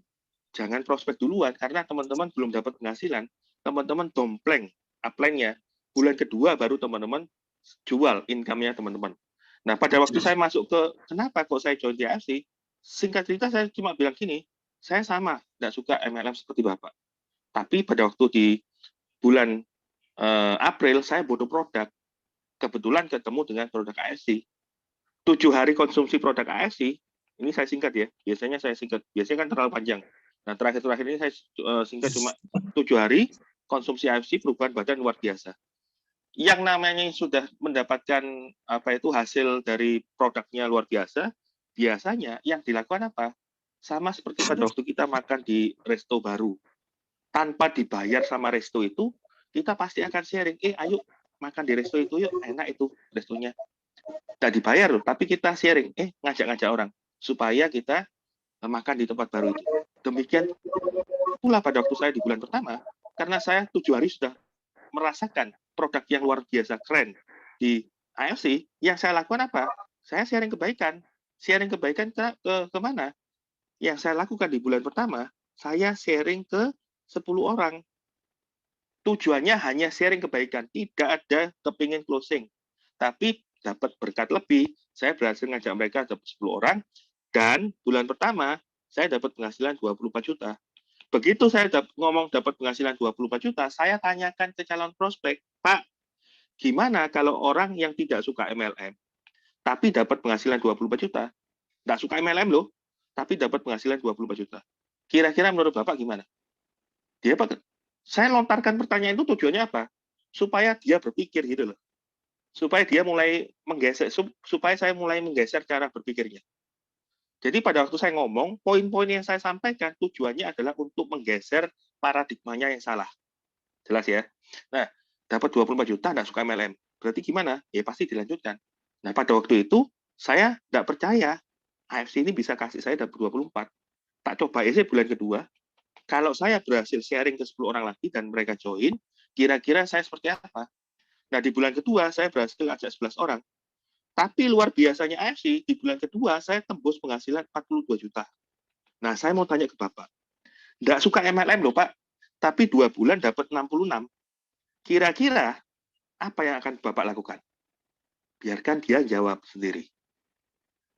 jangan prospek duluan, karena teman-teman belum dapat penghasilan, teman-teman dompleng upline-nya, bulan kedua baru teman-teman jual income-nya teman-teman. Nah, pada waktu saya masuk ke, kenapa kok saya join di AFC, singkat cerita saya cuma bilang gini, saya sama, nggak suka MLM seperti Bapak. Tapi pada waktu di bulan April, saya butuh produk. Kebetulan ketemu dengan produk AFC. 7 hari konsumsi produk AFC, ini saya singkat ya, biasanya saya singkat, biasanya kan terlalu panjang. Nah, terakhir-terakhir ini saya singkat cuma 7 hari konsumsi AFC, perubahan badan luar biasa. Yang namanya sudah mendapatkan apa itu hasil dari produknya luar biasa, biasanya yang dilakukan apa? Sama seperti pada waktu kita makan di resto baru. Tanpa dibayar sama resto itu, kita pasti akan sharing, ayo makan di resto itu yuk, enak itu restonya. Nggak dibayar loh, tapi kita sharing, ngajak-ngajak orang, supaya kita makan di tempat baru itu. Demikian pula pada waktu saya di bulan pertama, karena saya 7 hari sudah merasakan produk yang luar biasa keren di AFC, yang saya lakukan apa? Saya sharing kebaikan. Sharing kebaikan ke mana? Yang saya lakukan di bulan pertama, saya sharing ke 10 orang. Tujuannya hanya sharing kebaikan, tidak ada kepingin closing. Tapi dapat berkat lebih, saya berhasil ngajak mereka dapat 10 orang, dan bulan pertama, saya dapat penghasilan 24 juta. Begitu saya ngomong dapat penghasilan 24 juta, saya tanyakan ke calon prospek, Pak, gimana kalau orang yang tidak suka MLM, tapi dapat penghasilan 24 juta, nggak suka MLM loh, tapi dapat penghasilan 24 juta. Kira-kira menurut Bapak gimana? Dia saya lontarkan pertanyaan itu tujuannya apa? Supaya dia berpikir gitu loh. Supaya dia mulai menggeser, supaya saya mulai menggeser cara berpikirnya. Jadi pada waktu saya ngomong, poin-poin yang saya sampaikan tujuannya adalah untuk menggeser paradigmanya yang salah. Jelas ya? Nah, dapat 24 juta, nggak suka MLM. Berarti gimana? Ya pasti dilanjutkan. Nah, pada waktu itu, saya nggak percaya AFC ini bisa kasih saya dapat 24. Tak coba aja bulan kedua. Kalau saya berhasil sharing ke 10 orang lagi dan mereka join, kira-kira saya seperti apa? Nah, di bulan kedua, saya berhasil ajak 11 orang. Tapi luar biasanya AFC, di bulan kedua saya tembus penghasilan 42 juta. Nah, saya mau tanya ke Bapak. Nggak suka MLM loh, Pak. Tapi 2 bulan dapat 66. Kira-kira apa yang akan Bapak lakukan? Biarkan dia jawab sendiri.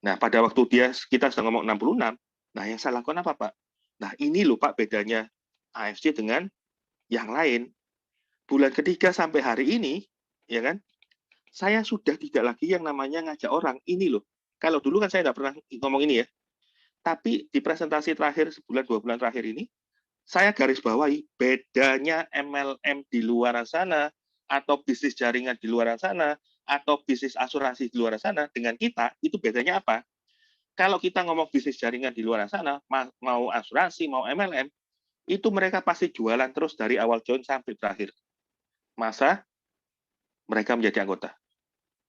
Nah, pada waktu kita sudah ngomong 66, nah yang saya lakukan apa, Pak? Nah, ini loh, Pak, bedanya AFC dengan yang lain. Bulan ketiga sampai hari ini, ya kan, saya sudah tidak lagi yang namanya ngajak orang. Ini loh. Kalau dulu kan saya tidak pernah ngomong ini ya. Tapi di presentasi terakhir sebulan 2 bulan terakhir ini, saya garis bawahi bedanya MLM di luar sana, atau bisnis jaringan di luar sana, atau bisnis asuransi di luar sana dengan kita, itu bedanya apa? Kalau kita ngomong bisnis jaringan di luar sana, mau asuransi, mau MLM, itu mereka pasti jualan terus dari awal join sampai terakhir. Masa mereka menjadi anggota.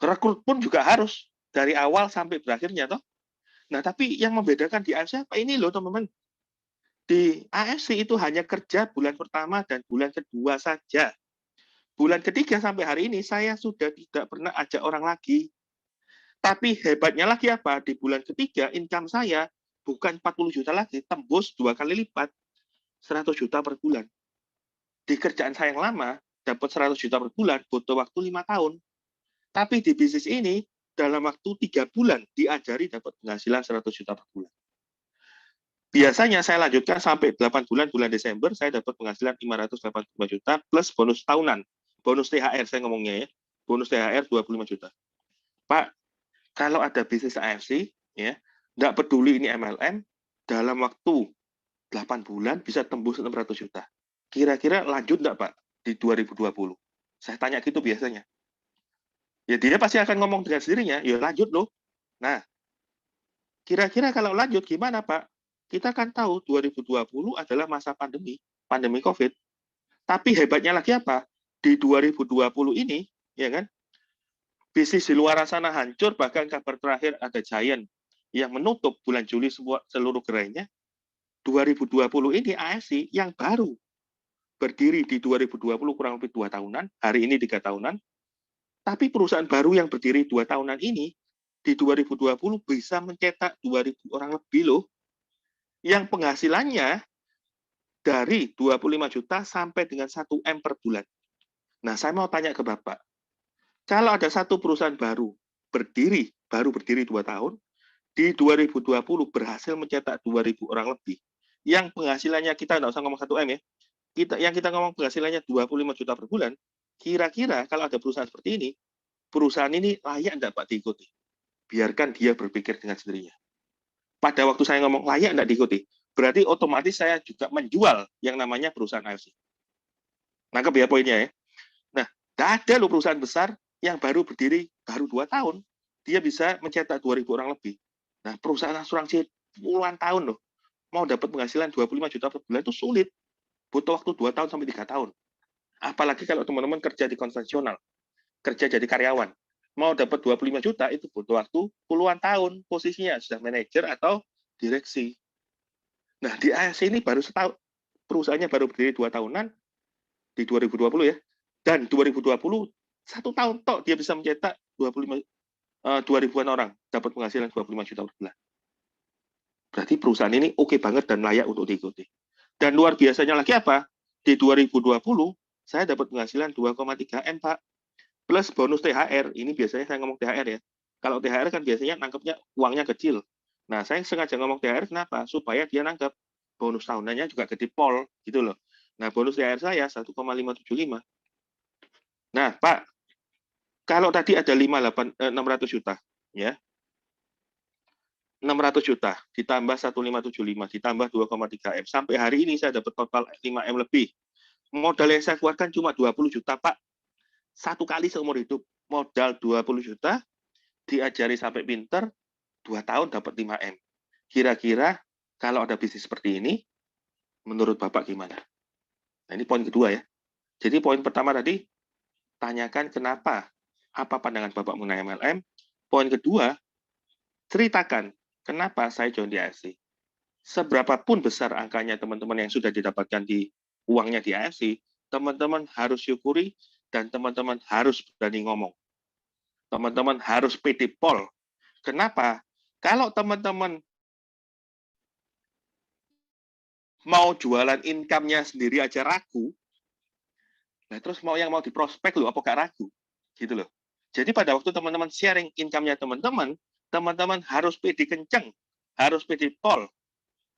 Rekrut pun juga harus dari awal sampai berakhirnya toh. Nah, tapi yang membedakan di AFC apa ini loh, teman-teman. Di AFC itu hanya kerja bulan pertama dan bulan kedua saja. Bulan ketiga sampai hari ini saya sudah tidak pernah ajak orang lagi. Tapi hebatnya lagi apa? Di bulan ketiga, income saya bukan 40 juta lagi, tembus 2 kali lipat, 100 juta per bulan. Di kerjaan saya yang lama, dapat 100 juta per bulan, butuh waktu 5 tahun. Tapi di bisnis ini, dalam waktu 3 bulan, diajari dapat penghasilan 100 juta per bulan. Biasanya saya lanjutkan sampai 8 bulan, bulan Desember, saya dapat penghasilan 585 juta plus bonus tahunan. Bonus THR saya ngomongnya ya. Bonus THR 25 juta. Pak, kalau ada bisnis AFC, ya, nggak peduli ini MLM, dalam waktu 8 bulan bisa tembus 600 juta. Kira-kira lanjut nggak Pak di 2020? Saya tanya gitu biasanya. Ya dia pasti akan ngomong dengan sendirinya, ya lanjut loh. Nah, kira-kira kalau lanjut gimana Pak? Kita kan tahu 2020 adalah masa pandemi COVID. Tapi hebatnya lagi apa? Di 2020 ini, ya kan, bisnis di luar sana hancur, bahkan kabar terakhir ada Giant yang menutup bulan Juli seluruh gerainya. 2020 ini AFC yang baru berdiri di 2020 kurang lebih 2 tahunan, hari ini 3 tahunan, tapi perusahaan baru yang berdiri 2 tahunan ini di 2020 bisa mencetak 2.000 orang lebih loh, yang penghasilannya dari 25 juta sampai dengan 1 M per bulan. Nah, saya mau tanya ke Bapak, kalau ada satu perusahaan baru berdiri 2 tahun, di 2020 berhasil mencetak 2.000 orang lebih, yang penghasilannya kita nggak usah ngomong 1 M ya, yang kita ngomong penghasilannya 25 juta per bulan, kira-kira kalau ada perusahaan seperti ini, perusahaan ini layak enggak Pak diikuti? Biarkan dia berpikir dengan sendirinya. Pada waktu saya ngomong layak enggak diikuti, berarti otomatis saya juga menjual yang namanya perusahaan AFC. Nangkep ya poinnya ya? Nah, nggak ada loh perusahaan besar yang baru berdiri, baru 2 tahun, dia bisa mencetak 2.000 orang lebih. Nah, perusahaan asuransi puluhan tahun loh, mau dapat penghasilan 25 juta per bulan itu sulit. Butuh waktu 2 tahun sampai 3 tahun. Apalagi kalau teman-teman kerja di konvensional, kerja jadi karyawan. Mau dapat 25 juta itu butuh waktu puluhan tahun, posisinya sudah manajer atau direksi. Nah, di AFC ini baru setahun, perusahaannya baru berdiri 2 tahunan, di 2020 ya, dan 2020, 1 tahun tok dia bisa mencetak 2.000-an orang, dapat penghasilan 25 juta per bulan. Berarti perusahaan ini oke banget dan layak untuk diikuti. Dan luar biasanya lagi apa? Di 2020, saya dapat penghasilan 2,3 M, Pak. Plus bonus THR. Ini biasanya saya ngomong THR ya. Kalau THR kan biasanya nangkepnya uangnya kecil. Nah, saya sengaja ngomong THR kenapa? Supaya dia nangkep bonus tahunannya juga gede pol, gitu loh. Nah, bonus THR saya 1,575. Nah, Pak, kalau tadi ada 600 juta, ya. 600 juta ditambah 1575 ditambah 2,3 M. Sampai hari ini saya dapat total 5 M lebih. Modal yang saya keluarkan cuma 20 juta, Pak. 1 kali seumur hidup. Modal 20 juta, diajari sampai pinter, 2 tahun dapat 5 M. Kira-kira kalau ada bisnis seperti ini, menurut Bapak gimana? Nah, ini poin kedua ya. Jadi poin pertama tadi, tanyakan kenapa, apa pandangan Bapak mengenai MLM. Poin kedua, ceritakan kenapa saya join di AFC. Seberapapun besar angkanya teman-teman yang sudah didapatkan di uangnya di AFC, teman-teman harus syukuri dan teman-teman harus berani ngomong. Teman-teman harus pede pol. Kenapa? Kalau teman-teman mau jualan income-nya sendiri aja ragu, nah terus yang mau diprospek loh, apa gak ragu? Gitu loh. Jadi pada waktu teman-teman sharing income-nya teman-teman harus pede kenceng, harus pede pol.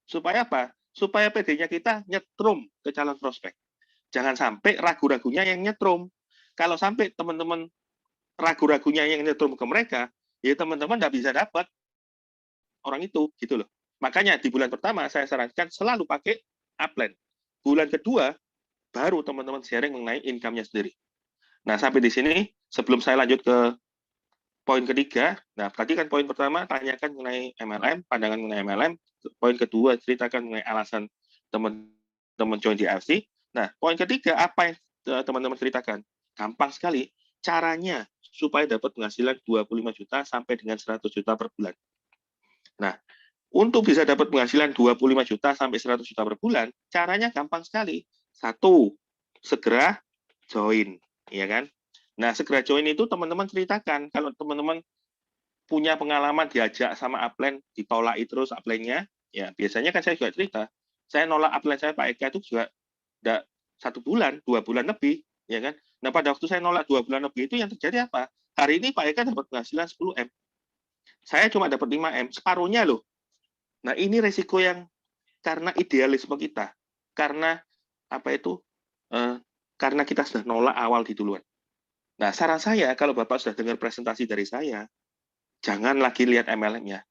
Supaya apa? Supaya PD-nya kita nyetrum ke calon prospek. Jangan sampai ragu-ragunya yang nyetrum. Kalau sampai teman-teman ragu-ragunya yang nyetrum ke mereka, ya teman-teman nggak bisa dapat orang itu, gitu loh. Makanya di bulan pertama saya sarankan selalu pakai upline. Bulan kedua, baru teman-teman sharing mengenai income-nya sendiri. Nah, sampai di sini, sebelum saya lanjut ke poin ketiga, nah tadi kan poin pertama, tanyakan mengenai MLM, pandangan mengenai MLM. Poin kedua, ceritakan mengenai alasan teman-teman join di AFC. Nah, poin ketiga, apa yang teman-teman ceritakan? Gampang sekali. Caranya supaya dapat penghasilan 25 juta sampai dengan 100 juta per bulan. Nah, untuk bisa dapat penghasilan 25 juta sampai 100 juta per bulan, caranya gampang sekali. 1, segera join, ya kan? Nah, segera join itu teman-teman ceritakan kalau teman-teman punya pengalaman diajak sama upline, ditolak terus upline-nya, ya biasanya kan saya juga cerita, saya nolak upline saya Pak Eka itu juga enggak 1 bulan, 2 bulan lebih, ya kan. Nah, pada waktu saya nolak 2 bulan lebih itu yang terjadi apa? Hari ini Pak Eka dapat penghasilan 10M. Saya cuma dapat 5M, separuhnya loh. Nah, ini resiko yang karena idealisme kita, karena apa itu? Karena kita sudah nolak awal di duluan. Nah, saran saya kalau Bapak sudah dengar presentasi dari saya, jangan lagi lihat MLM-nya.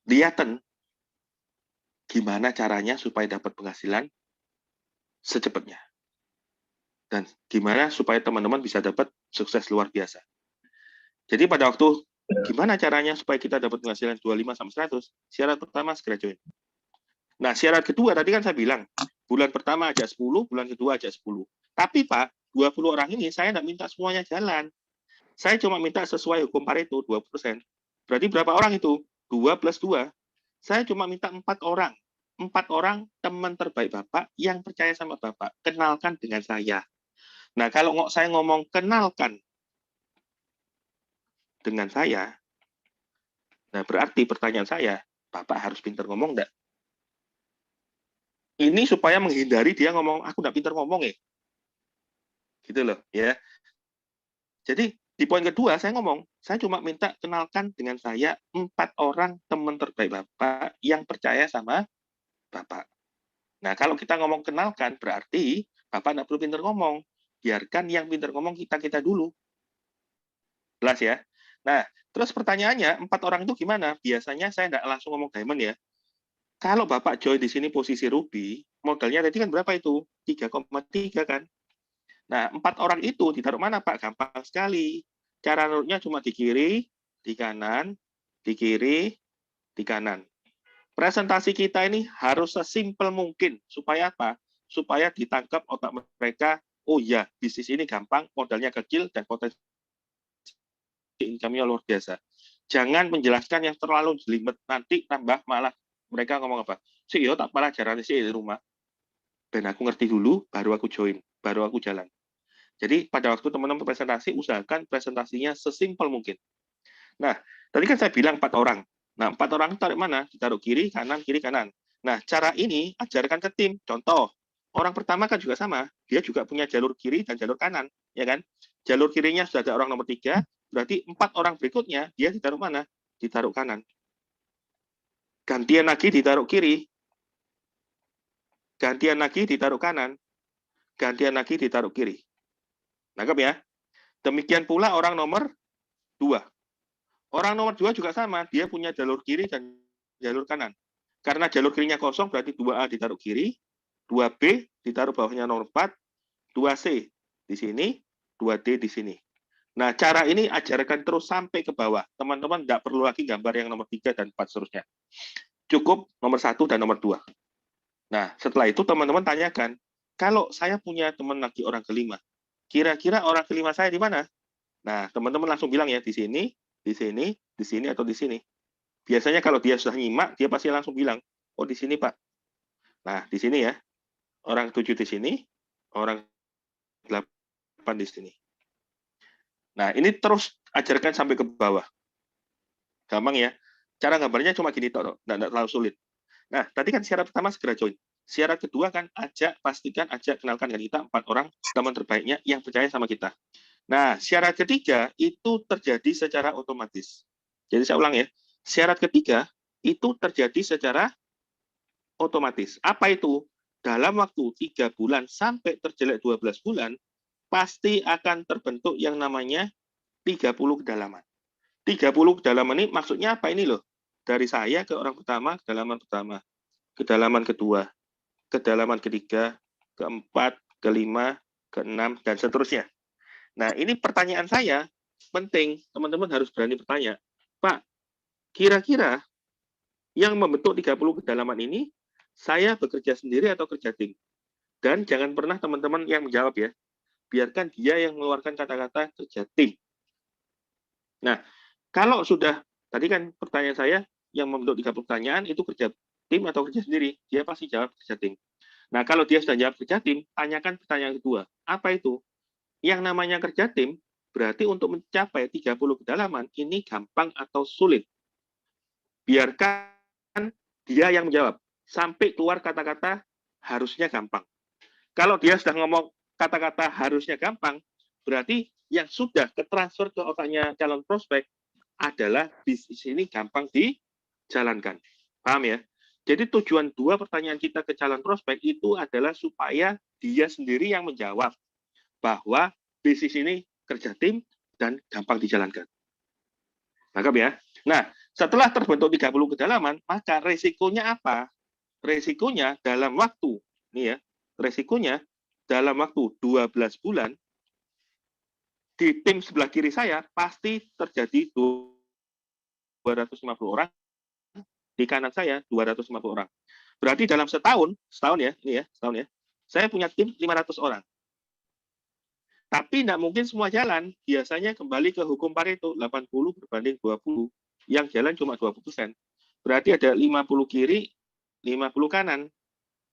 Lihaten gimana caranya supaya dapat penghasilan secepatnya. Dan gimana supaya teman-teman bisa dapat sukses luar biasa. Jadi pada waktu gimana caranya supaya kita dapat penghasilan 25 sampai 100? Syarat pertama segera join. Nah, syarat kedua tadi kan saya bilang, bulan pertama ajak 10, bulan kedua ajak 10. Tapi Pak, 20 orang ini saya tidak minta semuanya jalan. Saya cuma minta sesuai hukum Pareto 20%. Berarti berapa orang itu? 2 plus 2. Saya cuma minta 4 orang. 4 orang teman terbaik Bapak yang percaya sama Bapak. Kenalkan dengan saya. Nah, kalau saya ngomong kenalkan dengan saya, nah berarti pertanyaan saya, Bapak harus pintar ngomong enggak? Ini supaya menghindari dia ngomong, aku enggak pintar ngomong ya. Gitu loh, ya. Jadi, di poin kedua saya ngomong, saya cuma minta kenalkan dengan saya 4 orang teman terbaik Bapak yang percaya sama Bapak. Nah, kalau kita ngomong kenalkan, berarti Bapak enggak perlu pintar ngomong. Biarkan yang pintar ngomong kita dulu. Jelas ya? Nah, terus pertanyaannya, 4 orang itu gimana? Biasanya saya enggak langsung ngomong diamond ya. Kalau Bapak join di sini posisi ruby, modalnya tadi kan berapa itu? 3,3 kan? Nah, 4 orang itu ditaruh mana Pak? Gampang sekali. Cara naruhnya cuma di kiri, di kanan, di kiri, di kanan. Presentasi kita ini harus sesimpel mungkin. Supaya apa? Supaya ditangkap otak mereka, oh ya, bisnis ini gampang, modalnya kecil, dan potensi income-nya luar biasa. Jangan menjelaskan yang terlalu jelimet, nanti tambah malah mereka ngomong apa? Sih, yo tak pelajaran sih di rumah. Dan aku ngerti dulu, baru aku join, baru aku jalan. Jadi pada waktu teman-teman presentasi, usahakan presentasinya sesimpel mungkin. Nah, tadi kan saya bilang 4 orang. Nah, 4 orang taruh mana? Ditaruh kiri, kanan. Nah, cara ini ajarkan ke tim. Contoh, orang pertama kan juga sama. Dia juga punya jalur kiri dan jalur kanan, ya kan? Jalur kirinya sudah ada orang nomor 3, berarti 4 orang berikutnya dia ditaruh mana? Ditaruh kanan. Gantian lagi ditaruh kiri. Gantian lagi ditaruh kanan. Gantian lagi ditaruh kiri. Nangkep ya? Demikian pula orang nomor 2. Orang nomor 2 juga sama, dia punya jalur kiri dan jalur kanan. Karena jalur kirinya kosong, berarti 2A ditaruh kiri, 2B ditaruh bawahnya nomor 4, 2C di sini, 2D di sini. Nah, cara ini ajarkan terus sampai ke bawah. Teman-teman tidak perlu lagi gambar yang nomor 3 dan 4 seterusnya. Cukup nomor 1 dan nomor 2. Nah, setelah itu teman-teman tanyakan, kalau saya punya teman lagi orang kelima, kira-kira orang kelima saya di mana? Nah, teman-teman langsung bilang ya, di sini, di sini, di sini, atau di sini. Biasanya kalau dia sudah nyimak, dia pasti langsung bilang, oh di sini Pak. Nah, di sini ya, orang 7 di sini, orang 8 di sini. Nah, ini terus ajarkan sampai ke bawah. Gampang ya. Cara gambarnya cuma gini, tidak terlalu sulit. Nah, tadi kan syarat pertama segera join. Syarat kedua kan pastikan kenalkan dengan kita 4 orang teman terbaiknya yang percaya sama kita. Nah, syarat ketiga itu terjadi secara otomatis. Jadi saya ulang ya, syarat ketiga itu terjadi secara otomatis. Apa itu? Dalam waktu 3 bulan sampai terjelek 12 bulan, pasti akan terbentuk yang namanya 30 kedalaman. 30 kedalaman ini maksudnya apa ini loh? Dari saya ke orang pertama, kedalaman kedua, kedalaman ketiga, keempat, kelima, keenam, dan seterusnya. Nah, ini pertanyaan saya penting, teman-teman harus berani bertanya. Pak, kira-kira yang membentuk 30 kedalaman ini, saya bekerja sendiri atau kerja tim? Dan jangan pernah teman-teman yang menjawab ya. Biarkan dia yang mengeluarkan kata-kata kerja tim. Nah, kalau sudah, tadi kan pertanyaan saya, yang membentuk 30 pertanyaan, itu kerja tim atau kerja sendiri? Dia pasti jawab kerja tim. Nah, kalau dia sudah jawab kerja tim, tanyakan pertanyaan kedua. Apa itu? Yang namanya kerja tim, Berarti untuk mencapai 30 kedalaman, ini gampang atau sulit? Biarkan dia yang menjawab. Sampai keluar kata-kata harusnya gampang. Kalau dia sudah ngomong kata-kata harusnya gampang, berarti yang sudah ketransfer ke otaknya calon prospek adalah bisnis ini gampang dijalankan. Paham ya? Jadi tujuan dua pertanyaan kita ke calon prospek itu adalah supaya dia sendiri yang menjawab bahwa bisnis ini kerja tim dan gampang dijalankan. Nangkap ya? Nah, setelah terbentuk 30 kedalaman, maka resikonya apa? Resikonya dalam waktu, nih ya, resikonya dalam waktu 12 bulan, di tim sebelah kiri saya pasti terjadi 250 orang, di kanan saya 250 orang. Berarti dalam setahun ya, ini ya, setahun ya, saya punya tim 500 orang. Tapi tidak mungkin semua jalan. Biasanya kembali ke hukum Pareto, 80 berbanding 20. Yang jalan cuma 20%. Berarti ada 50 kiri, 50 kanan.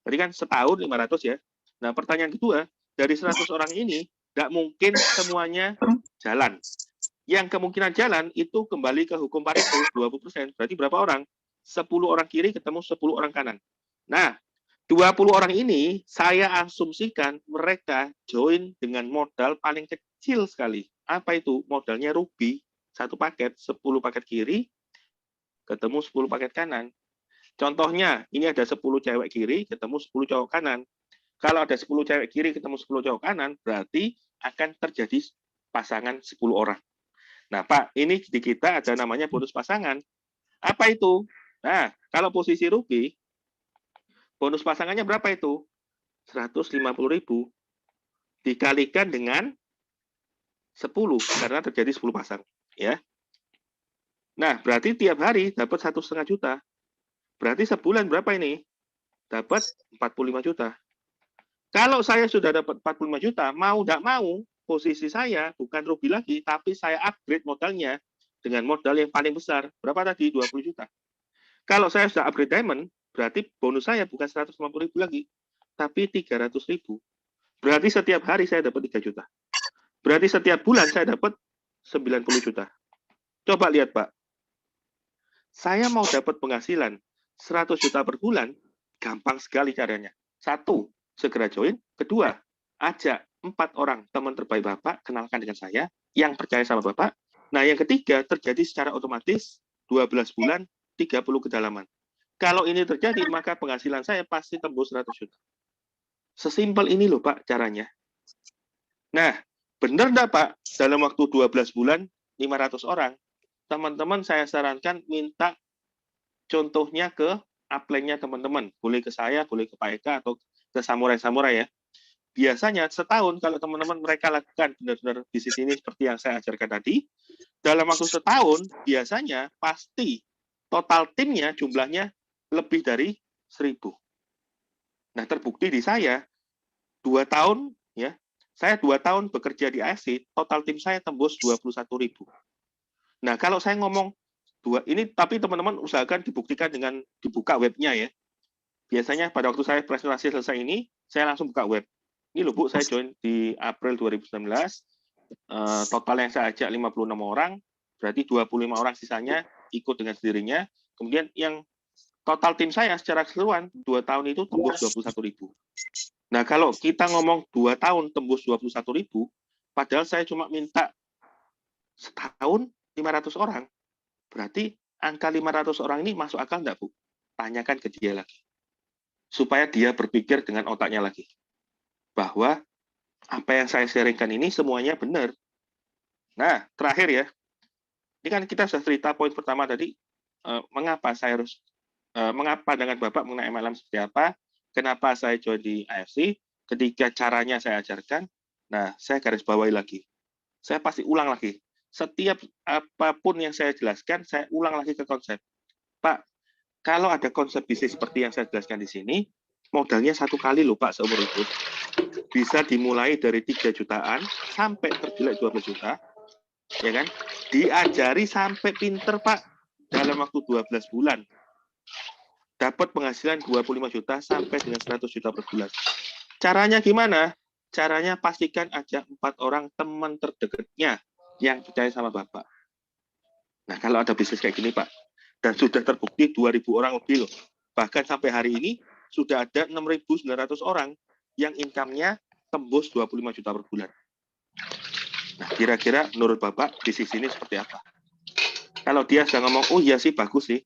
Tadi kan setahun 500 ya. Nah, pertanyaan kedua, dari 100 orang ini, tidak mungkin semuanya jalan. Yang kemungkinan jalan itu kembali ke hukum Pareto, 20%. Berarti berapa orang? 10 orang kiri ketemu 10 orang kanan. Nah, 20 orang ini saya asumsikan mereka join dengan modal paling kecil sekali. Apa itu? Modalnya ruby, satu paket, 10 paket kiri, ketemu 10 paket kanan. Contohnya, ini ada 10 cewek kiri, ketemu 10 cowok kanan. Kalau ada 10 cewek kiri, ketemu 10 cowok kanan, berarti akan terjadi pasangan 10 orang. Nah, Pak, ini di kita ada namanya bonus pasangan. Apa itu? Nah, kalau posisi ruby, bonus pasangannya berapa itu? 150.000 dikalikan dengan 10 karena terjadi 10 pasang, ya. Nah, berarti tiap hari dapat 1,5 juta. Berarti sebulan berapa ini? Dapat 45 juta. Kalau saya sudah dapat 45 juta, mau tidak mau, posisi saya bukan rugi lagi, tapi saya upgrade modalnya dengan modal yang paling besar. Berapa tadi? 20 juta. Kalau saya sudah upgrade diamond, berarti bonus saya bukan 150.000 lagi, tapi 300.000. Berarti setiap hari saya dapat 3 juta. Berarti setiap bulan saya dapat 90 juta. Coba lihat, Pak. Saya mau dapat penghasilan 100 juta per bulan, gampang sekali caranya. 1, segera join. 2, ajak 4 orang teman terbaik Bapak, kenalkan dengan saya, yang percaya sama Bapak. Nah, yang ketiga, terjadi secara otomatis 12 bulan, 30 kedalaman. Kalau ini terjadi, maka penghasilan saya pasti tembus 100 juta. Sesimpel ini loh, Pak, caranya. Nah, benar enggak, Pak? Dalam waktu 12 bulan, 500 orang, teman-teman saya sarankan minta contohnya ke upline-nya teman-teman. Boleh ke saya, boleh ke Pak Eka, atau ke samurai-samurai ya. Biasanya setahun, kalau teman-teman mereka lakukan benar-benar bisnis ini seperti yang saya ajarkan tadi, dalam waktu setahun, biasanya pasti total timnya jumlahnya lebih dari 1.000. Nah, terbukti di saya 2 tahun ya. Saya 2 tahun bekerja di AFC, total tim saya tembus 21.000. Nah, kalau saya ngomong ini, tapi teman-teman usahakan dibuktikan dengan dibuka webnya ya. Biasanya pada waktu saya presentasi selesai ini, saya langsung buka web. Ini loh Bu, saya join di April 2019. Total yang saya ajak 56 orang, berarti 25 orang sisanya ikut dengan sendirinya. Kemudian yang total tim saya secara keseluruhan 2 tahun itu tembus 21.000. Nah, kalau kita ngomong 2 tahun tembus 21.000, padahal saya cuma minta setahun 500 orang. Berarti angka 500 orang ini masuk akal enggak, Bu? Tanyakan ke dia lagi. Supaya dia berpikir dengan otaknya lagi. Bahwa apa yang saya sharingkan ini semuanya benar. Nah, terakhir ya. Ini kan kita sudah cerita poin pertama tadi, mengapa saya harus mengapa dengan Bapak mengenai MLM seperti apa, kenapa saya join di AFC, ketika caranya saya ajarkan. Nah, saya garis bawahi lagi. Saya pasti ulang lagi. Setiap apapun yang saya jelaskan, saya ulang lagi ke konsep. Pak, kalau ada konsep bisnis seperti yang saya jelaskan di sini, modalnya 1 kali loh Pak seumur hidup. Bisa dimulai dari 3 jutaan sampai terjelek 12 juta. Ya kan? Diajari sampai pinter Pak dalam waktu 12 bulan. Dapat penghasilan 25 juta sampai dengan 100 juta per bulan. Caranya gimana? Caranya pastikan ajak 4 orang teman terdekatnya yang percaya sama Bapak. Nah, kalau ada bisnis kayak gini, Pak, dan sudah terbukti 2.000 orang lebih loh. Bahkan sampai hari ini sudah ada 6.900 orang yang income-nya tembus 25 juta per bulan. Nah, kira-kira menurut Bapak bisnis ini seperti apa? Kalau dia sudah ngomong, oh iya sih bagus sih.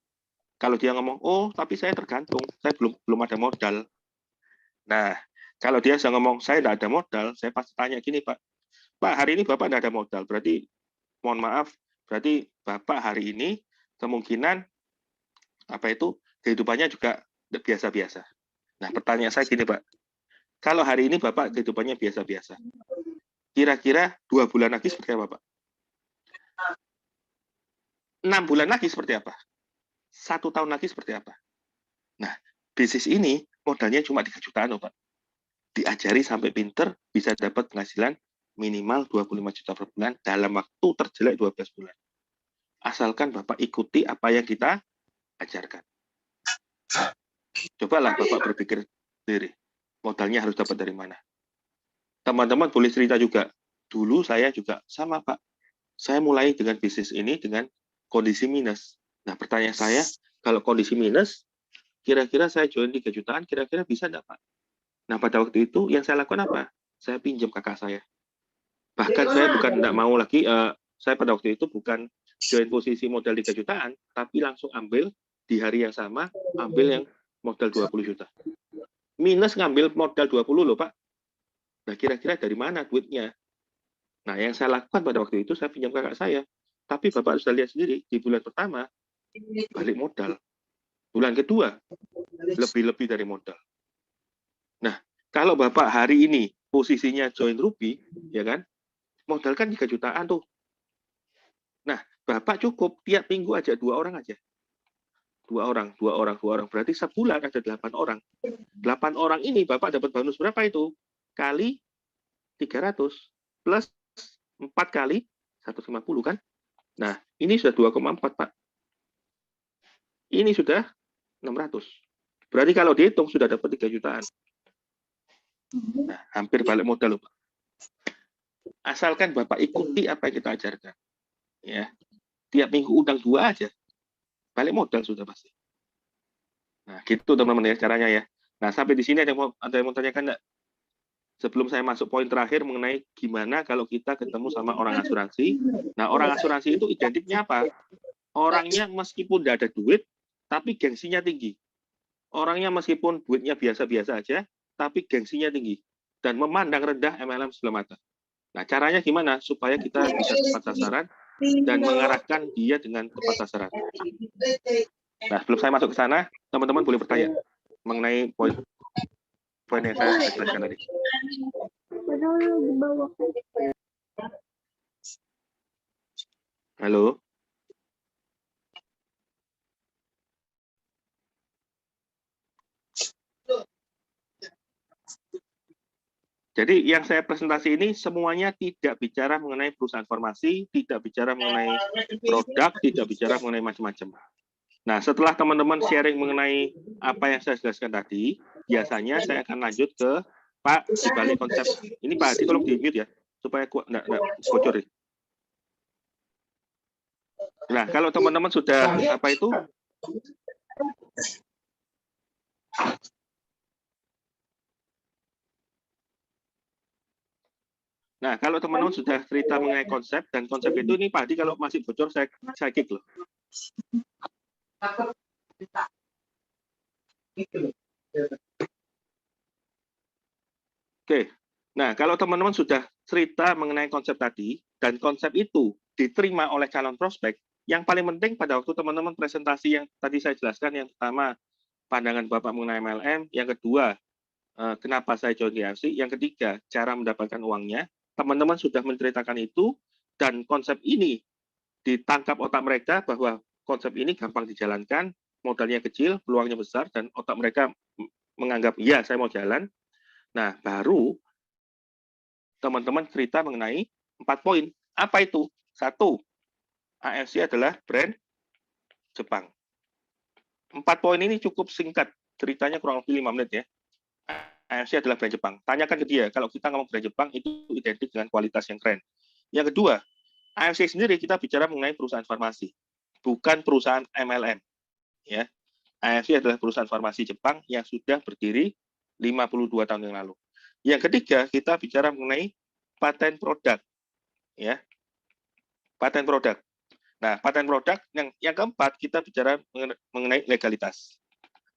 Kalau dia ngomong, oh tapi saya tergantung, saya belum ada modal. Nah, kalau dia sudah ngomong, saya tidak ada modal, saya pasti tanya gini, Pak, hari ini Bapak tidak ada modal, berarti mohon maaf, berarti Bapak hari ini kemungkinan kehidupannya juga biasa-biasa. Nah, pertanyaan saya gini, Pak, kalau hari ini Bapak kehidupannya biasa-biasa, kira-kira 2 bulan lagi seperti apa, Pak? 6 bulan lagi seperti apa? 1 tahun lagi seperti apa? Nah, bisnis ini modalnya cuma 3 jutaan loh, Pak. Diajari sampai pinter, bisa dapat penghasilan minimal 25 juta per bulan dalam waktu terjelek 12 bulan. Asalkan Bapak ikuti apa yang kita ajarkan. Cobalah Bapak berpikir sendiri, modalnya harus dapat dari mana. Teman-teman boleh cerita juga, dulu saya juga sama, Pak. Saya mulai dengan bisnis ini dengan kondisi minus. Nah, pertanyaan saya, kalau kondisi minus, kira-kira saya join 3 jutaan, kira-kira bisa enggak, Pak? Nah, pada waktu itu yang saya lakukan apa? Saya pinjam kakak saya. Bahkan saya bukan enggak mau lagi, saya pada waktu itu bukan join posisi modal 3 jutaan, tapi langsung ambil di hari yang sama, ambil yang modal 20 juta. Minus ngambil modal 20 loh, Pak. Nah, kira-kira dari mana duitnya? Nah, yang saya lakukan pada waktu itu, saya pinjam kakak saya. Tapi Bapak sudah lihat sendiri, di bulan pertama, balik modal. Bulan kedua, lebih-lebih dari modal. Nah, kalau Bapak hari ini posisinya join Ruby, ya kan, modal kan 3 jutaan tuh. Nah, Bapak cukup tiap minggu aja 2 orang aja. 2 orang. Berarti sebulan ada 8 orang. 8 orang ini Bapak dapat bonus berapa itu? Kali 300 plus 4 kali 150 kan? Nah, ini sudah 2,4, Pak. Ini sudah 600. Berarti kalau dihitung sudah dapat 3 jutaan. Nah, hampir balik modal loh, Pak. Asalkan Bapak ikuti apa yang kita ajarkan. Ya. Tiap minggu undang 2 aja. Balik modal sudah pasti. Nah, gitu teman-teman ya caranya ya. Nah, sampai di sini ada yang mau tanyakan enggak? Sebelum saya masuk poin terakhir mengenai gimana kalau kita ketemu sama orang asuransi. Nah, orang asuransi itu identiknya apa? Orangnya meskipun tidak ada duit, tapi gengsinya tinggi. Orangnya meskipun duitnya biasa-biasa aja, tapi gengsinya tinggi. Dan memandang rendah MLM sebelah mata. Nah, caranya gimana? Supaya kita bisa tepat sasaran dan mengarahkan dia dengan tepat sasaran. Nah, sebelum saya masuk ke sana, teman-teman boleh bertanya mengenai poin yang saya jelaskan tadi. Halo? Jadi yang saya presentasi ini semuanya tidak bicara mengenai perusahaan farmasi, tidak bicara mengenai produk, tidak bicara mengenai macam-macam. Nah, setelah teman-teman sharing mengenai apa yang saya jelaskan tadi, biasanya saya akan lanjut ke Pak di balik konsep. Ini Pak Hadi tolong di-mute ya, supaya enggak bocor ya. Nah, kalau teman-teman sudah apa itu? Nah, kalau teman-teman sudah cerita mengenai konsep, dan konsep itu ini Pak Hadi kalau masih bocor, saya kick loh. Oke, nah kalau teman-teman sudah cerita mengenai konsep tadi, dan konsep itu diterima oleh calon prospek, yang paling penting pada waktu teman-teman presentasi yang tadi saya jelaskan, yang pertama, pandangan Bapak mengenai MLM, yang kedua, kenapa saya join GFC, yang ketiga, cara mendapatkan uangnya, teman-teman sudah menceritakan itu, dan konsep ini ditangkap otak mereka bahwa konsep ini gampang dijalankan, modalnya kecil, peluangnya besar, dan otak mereka menganggap, ya saya mau jalan. Nah, baru teman-teman cerita mengenai 4 poin. Apa itu? 1, AFC adalah brand Jepang. 4 poin ini cukup singkat, ceritanya kurang lebih 5 menit ya. AFC adalah brand Jepang. Tanyakan ke dia, kalau kita ngomong brand Jepang, itu identik dengan kualitas yang keren. Yang kedua, AFC sendiri kita bicara mengenai perusahaan farmasi, bukan perusahaan MLM. Ya, AFC adalah perusahaan farmasi Jepang yang sudah berdiri 52 tahun yang lalu. Yang ketiga, kita bicara mengenai paten produk. Ya, paten produk. Nah, paten produk yang keempat, kita bicara mengenai legalitas.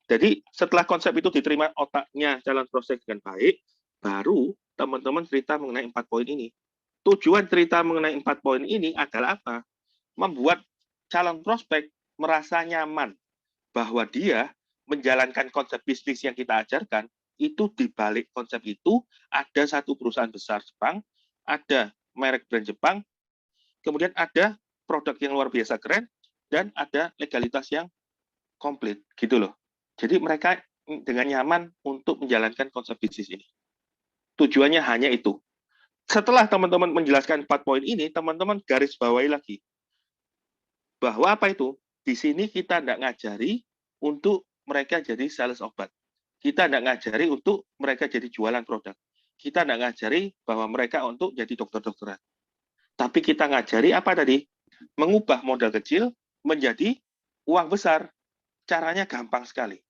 Jadi, setelah konsep itu diterima otaknya calon prospek dengan baik, baru teman-teman cerita mengenai 4 poin ini. Tujuan cerita mengenai 4 poin ini adalah apa? Membuat calon prospek merasa nyaman bahwa dia menjalankan konsep bisnis yang kita ajarkan, itu di balik konsep itu ada satu perusahaan besar Jepang, ada merek brand Jepang, kemudian ada produk yang luar biasa keren, dan ada legalitas yang komplit, gitu loh. Jadi mereka dengan nyaman untuk menjalankan konsep bisnis ini. Tujuannya hanya itu. Setelah teman-teman menjelaskan 4 poin ini, teman-teman garis bawahi lagi. Bahwa apa itu? Di sini kita tidak ngajari untuk mereka jadi sales obat. Kita tidak ngajari untuk mereka jadi jualan produk. Kita tidak ngajari bahwa mereka untuk jadi dokter-dokteran. Tapi kita ngajari apa tadi? Mengubah modal kecil menjadi uang besar. Caranya gampang sekali.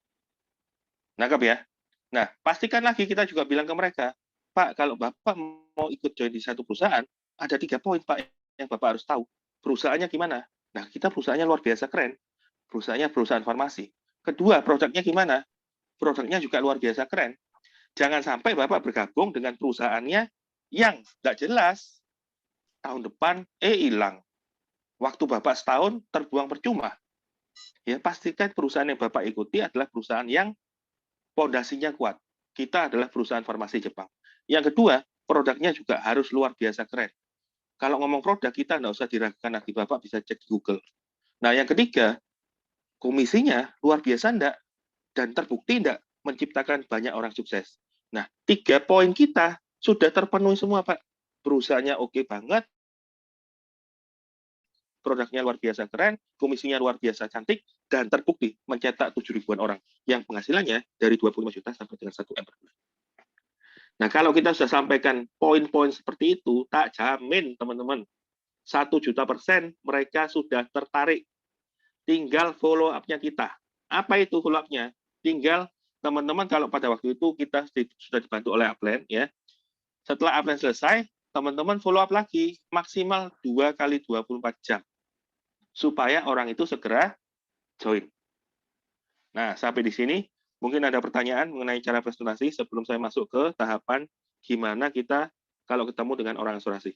Nangkep ya? Nah, pastikan lagi kita juga bilang ke mereka, Pak, kalau Bapak mau ikut join di satu perusahaan, ada 3 poin, Pak, yang Bapak harus tahu. Perusahaannya gimana? Nah, kita perusahaannya luar biasa keren. Perusahaannya perusahaan farmasi. Kedua, produknya gimana? Produknya juga luar biasa keren. Jangan sampai Bapak bergabung dengan perusahaannya yang nggak jelas. Tahun depan, hilang. Waktu Bapak setahun, terbuang percuma. Ya, pastikan perusahaan yang Bapak ikuti adalah perusahaan yang pondasinya kuat. Kita adalah perusahaan farmasi Jepang. Yang kedua, produknya juga harus luar biasa keren. Kalau ngomong produk, kita nggak usah diragukan lagi. Bapak bisa cek di Google. Nah, yang ketiga, komisinya luar biasa enggak, dan terbukti enggak menciptakan banyak orang sukses. Nah, 3 poin kita sudah terpenuhi semua, Pak. Perusahaannya oke banget, produknya luar biasa keren, komisinya luar biasa cantik, dan terbukti mencetak 7 ribuan orang yang penghasilannya dari 25 juta sampai dengan 1 M per bulan. Nah, kalau kita sudah sampaikan poin-poin seperti itu, tak jamin teman-teman, 1.000.000% mereka sudah tertarik. Tinggal follow up-nya kita. Apa itu follow up-nya? Tinggal teman-teman kalau pada waktu itu kita sudah dibantu oleh upline, ya. Setelah upline selesai, teman-teman follow up lagi, maksimal 2 kali 24 jam. Supaya orang itu segera join. Nah, sampai di sini mungkin ada pertanyaan mengenai cara presentasi sebelum saya masuk ke tahapan gimana kita kalau ketemu dengan orang asuransi.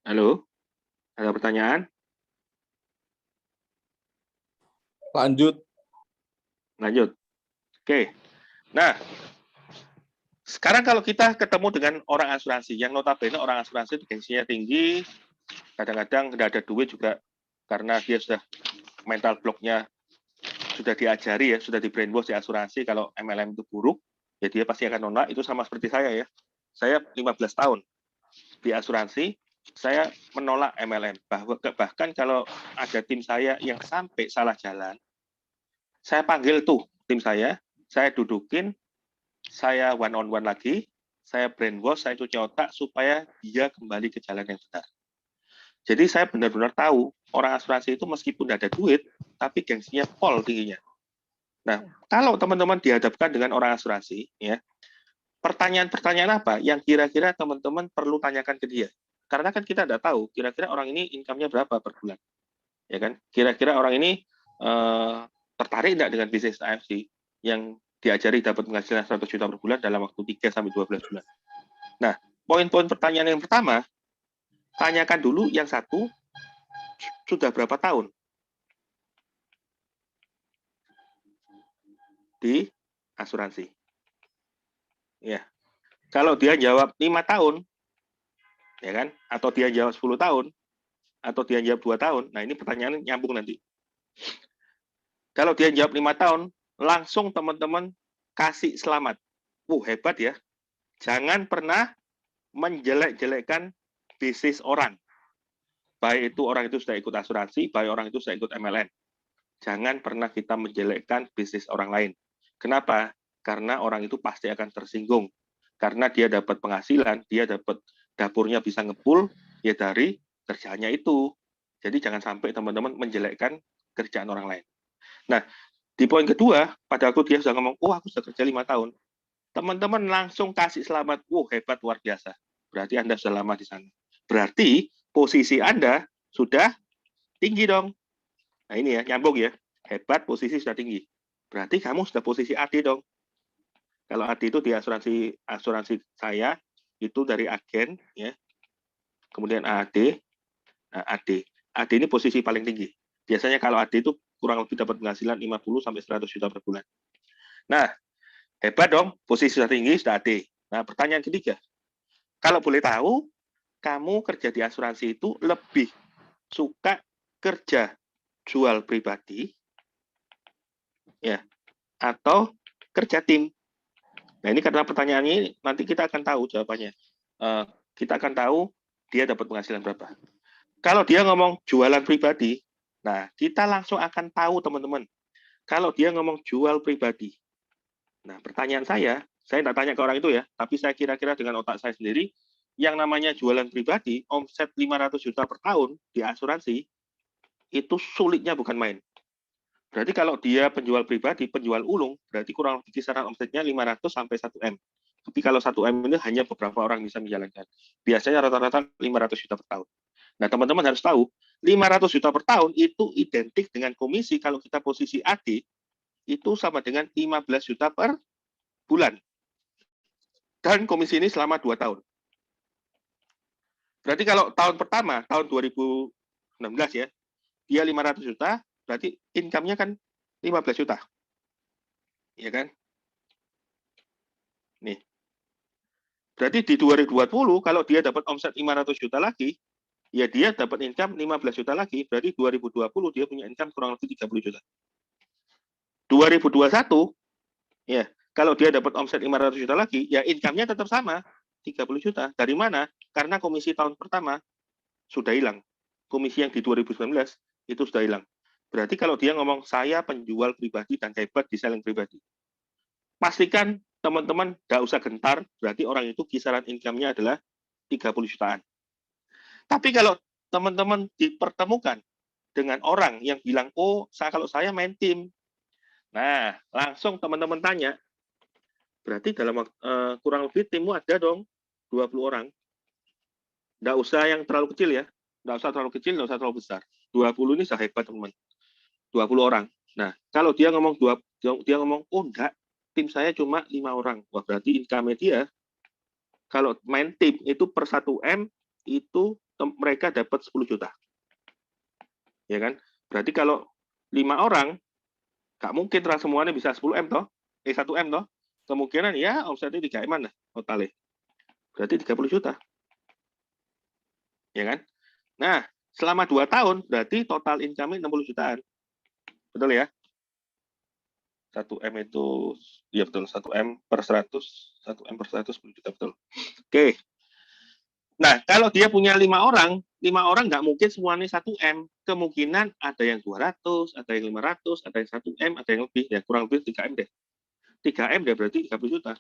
Halo? Ada pertanyaan? Lanjut. Lanjut. Oke. Nah, sekarang kalau kita ketemu dengan orang asuransi, yang notabene orang asuransi itu gengsinya tinggi, kadang-kadang tidak ada duit juga karena dia sudah mental block-nya sudah diajari ya, sudah di brainwash di asuransi kalau MLM itu buruk, ya dia pasti akan nolak. Itu sama seperti saya ya. Saya 15 tahun di asuransi, saya menolak MLM. Bahkan kalau ada tim saya yang sampai salah jalan, saya panggil tuh tim saya dudukin, saya one on one lagi, saya brainwash, saya cuci otak supaya dia kembali ke jalan yang benar. Jadi saya benar-benar tahu orang asuransi itu meskipun tidak ada duit, tapi gengsinya pol tingginya. Nah, kalau teman-teman dihadapkan dengan orang asuransi, ya, pertanyaan-pertanyaan apa yang kira-kira teman-teman perlu tanyakan ke dia? Karena kan kita tidak tahu kira-kira orang ini income-nya berapa per bulan, ya kan? Kira-kira orang ini tertarik tidak dengan bisnis AFC yang diajari dapat penghasilan 100 juta per bulan dalam waktu 3-12 bulan. Nah, poin-poin pertanyaan yang pertama, tanyakan dulu yang satu, sudah berapa tahun di asuransi? Ya, kalau dia jawab 5 tahun, ya kan? Atau dia jawab 10 tahun, atau dia jawab 2 tahun, nah ini pertanyaan nyambung nanti. Kalau dia jawab 5 tahun, langsung teman-teman kasih selamat. Hebat ya. Jangan pernah menjelek-jelekkan bisnis orang. Baik itu orang itu sudah ikut asuransi, baik orang itu sudah ikut MLM. Jangan pernah kita menjelekkan bisnis orang lain. Kenapa? Karena orang itu pasti akan tersinggung. Karena dia dapat penghasilan, dia dapat dapurnya bisa ngepul, ya dari kerjaannya itu. Jadi jangan sampai teman-teman menjelekkan kerjaan orang lain. Nah, di poin kedua, pada waktu dia sudah ngomong, oh aku sudah kerja 5 tahun, teman-teman langsung kasih selamat, hebat, luar biasa. Berarti Anda sudah lama di sana. Berarti posisi Anda sudah tinggi dong. Nah ini ya, nyambung ya. Hebat, posisi sudah tinggi. Berarti kamu sudah posisi AD dong. Kalau AD itu di asuransi saya itu dari agen ya. Kemudian AD. Nah, AD ini posisi paling tinggi. Biasanya kalau AD itu kurang lebih dapat penghasilan 50 sampai 100 juta per bulan. Nah, hebat dong, posisi sudah tinggi, sudah AD. Nah, pertanyaan ketiga. Kalau boleh tahu, kamu kerja di asuransi itu lebih suka kerja jual pribadi ya atau kerja tim? Nah, ini karena pertanyaan ini nanti kita akan tahu jawabannya. Kita akan tahu dia dapat penghasilan berapa. Kalau dia ngomong jualan pribadi, nah kita langsung akan tahu teman-teman. Kalau dia ngomong jual pribadi. Nah, pertanyaan saya tidak tanya ke orang itu ya, tapi saya kira-kira dengan otak saya sendiri, yang namanya jualan pribadi, omset 500 juta per tahun di asuransi, itu sulitnya bukan main. Berarti kalau dia penjual pribadi, penjual ulung, berarti kurang lebih kisaran omsetnya 500 sampai 1 M. Tapi kalau 1 M ini hanya beberapa orang bisa menjalankan. Biasanya rata-rata 500 juta per tahun. Nah, teman-teman harus tahu, 500 juta per tahun itu identik dengan komisi kalau kita posisi AD, itu sama dengan 15 juta per bulan. Dan komisi ini selama 2 tahun. Berarti kalau tahun pertama, tahun 2016 ya, dia 500 juta, berarti income-nya kan 15 juta. Iya kan? Nih. Berarti di 2020, kalau dia dapat omset 500 juta lagi, ya dia dapat income 15 juta lagi, berarti 2020 dia punya income kurang lebih 30 juta. 2021, ya, kalau dia dapat omset 500 juta lagi, ya income-nya tetap sama, 30 juta. Dari mana? Karena komisi tahun pertama sudah hilang. Komisi yang di 2019 itu sudah hilang. Berarti kalau dia ngomong, saya penjual pribadi dan hebat di selling pribadi. Pastikan teman-teman tidak usah gentar, berarti orang itu kisaran income-nya adalah 30 jutaan. Tapi kalau teman-teman dipertemukan dengan orang yang bilang, oh kalau saya main tim, nah langsung teman-teman tanya, berarti dalam kurang lebih timmu ada dong 20 orang. Tidak usah yang terlalu kecil ya, tidak usah terlalu kecil, tidak usah terlalu besar. 20 ini sudah hebat teman-teman. 20 orang. Nah, kalau dia ngomong oh enggak, tim saya cuma 5 orang. Wah, berarti income dia kalau main tim itu per 1 M itu mereka dapat 10 juta. Ya kan? Berarti kalau 5 orang enggak mungkin semuanya bisa 10 M toh. 1 M toh. Kemungkinan ya omsetnya 3 M lah totalnya. Berarti 30 juta. Ya kan? Nah, selama 2 tahun berarti total income 60 jutaan. Betul ya? 1 M itu, ya betul, 1 M per 100, 1 M per 100, 10 juta, betul. Oke. Nah, kalau dia punya 5 orang nggak mungkin semuanya 1 M. Kemungkinan ada yang 200, ada yang 500, ada yang 1 M, ada yang lebih. Ya, kurang lebih 3 M deh. 3 M deh berarti 30 juta.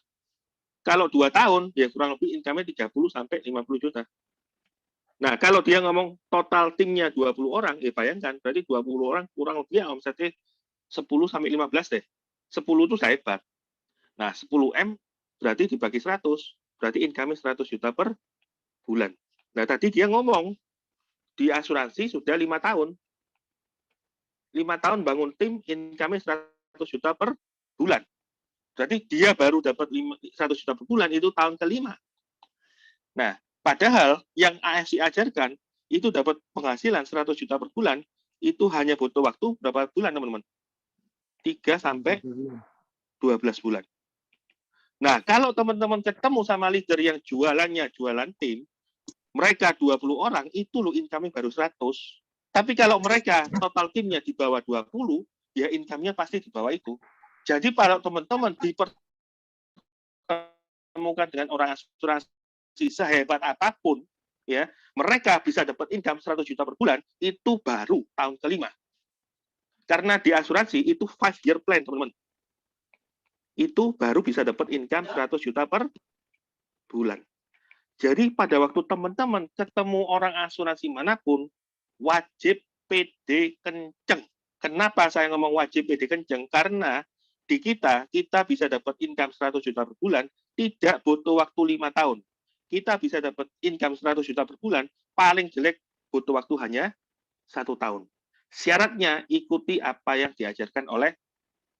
Kalau 2 tahun, ya kurang lebih income-nya 30 sampai 50 juta. Nah, kalau dia ngomong total timnya 20 orang, bayangkan, berarti 20 orang kurang lebih ya omsetnya 10 sampai 15 deh. 10 itu saya hebat. Nah, 10 M berarti dibagi 100, berarti income 100 juta per bulan. Nah, tadi dia ngomong, di asuransi sudah 5 tahun. 5 tahun bangun tim, income 100 juta per bulan. Berarti dia baru dapat 100 juta per bulan, itu tahun ke-5. Nah, padahal yang AFC ajarkan, itu dapat penghasilan 100 juta per bulan, itu hanya butuh waktu berapa bulan, teman-teman? 3 sampai 12 bulan. Nah, kalau teman-teman ketemu sama leader yang jualannya jualan tim, mereka 20 orang, itu lo income baru 100. Tapi kalau mereka total timnya di bawah 20, ya income-nya pasti di bawah itu. Jadi para teman-teman dipertemukan dengan orang asuransi sehebat apapun, ya mereka bisa dapat income 100 juta per bulan, itu baru tahun ke-5. Karena di asuransi itu 5-year plan, teman-teman. Itu baru bisa dapat income 100 juta per bulan. Jadi pada waktu teman-teman ketemu orang asuransi manapun, wajib PD kenceng. Kenapa saya ngomong wajib PD kenceng? Karena di kita bisa dapat income 100 juta per bulan, tidak butuh waktu 5 tahun. Kita bisa dapat income 100 juta per bulan, paling jelek butuh waktu hanya 1 tahun. Syaratnya ikuti apa yang diajarkan oleh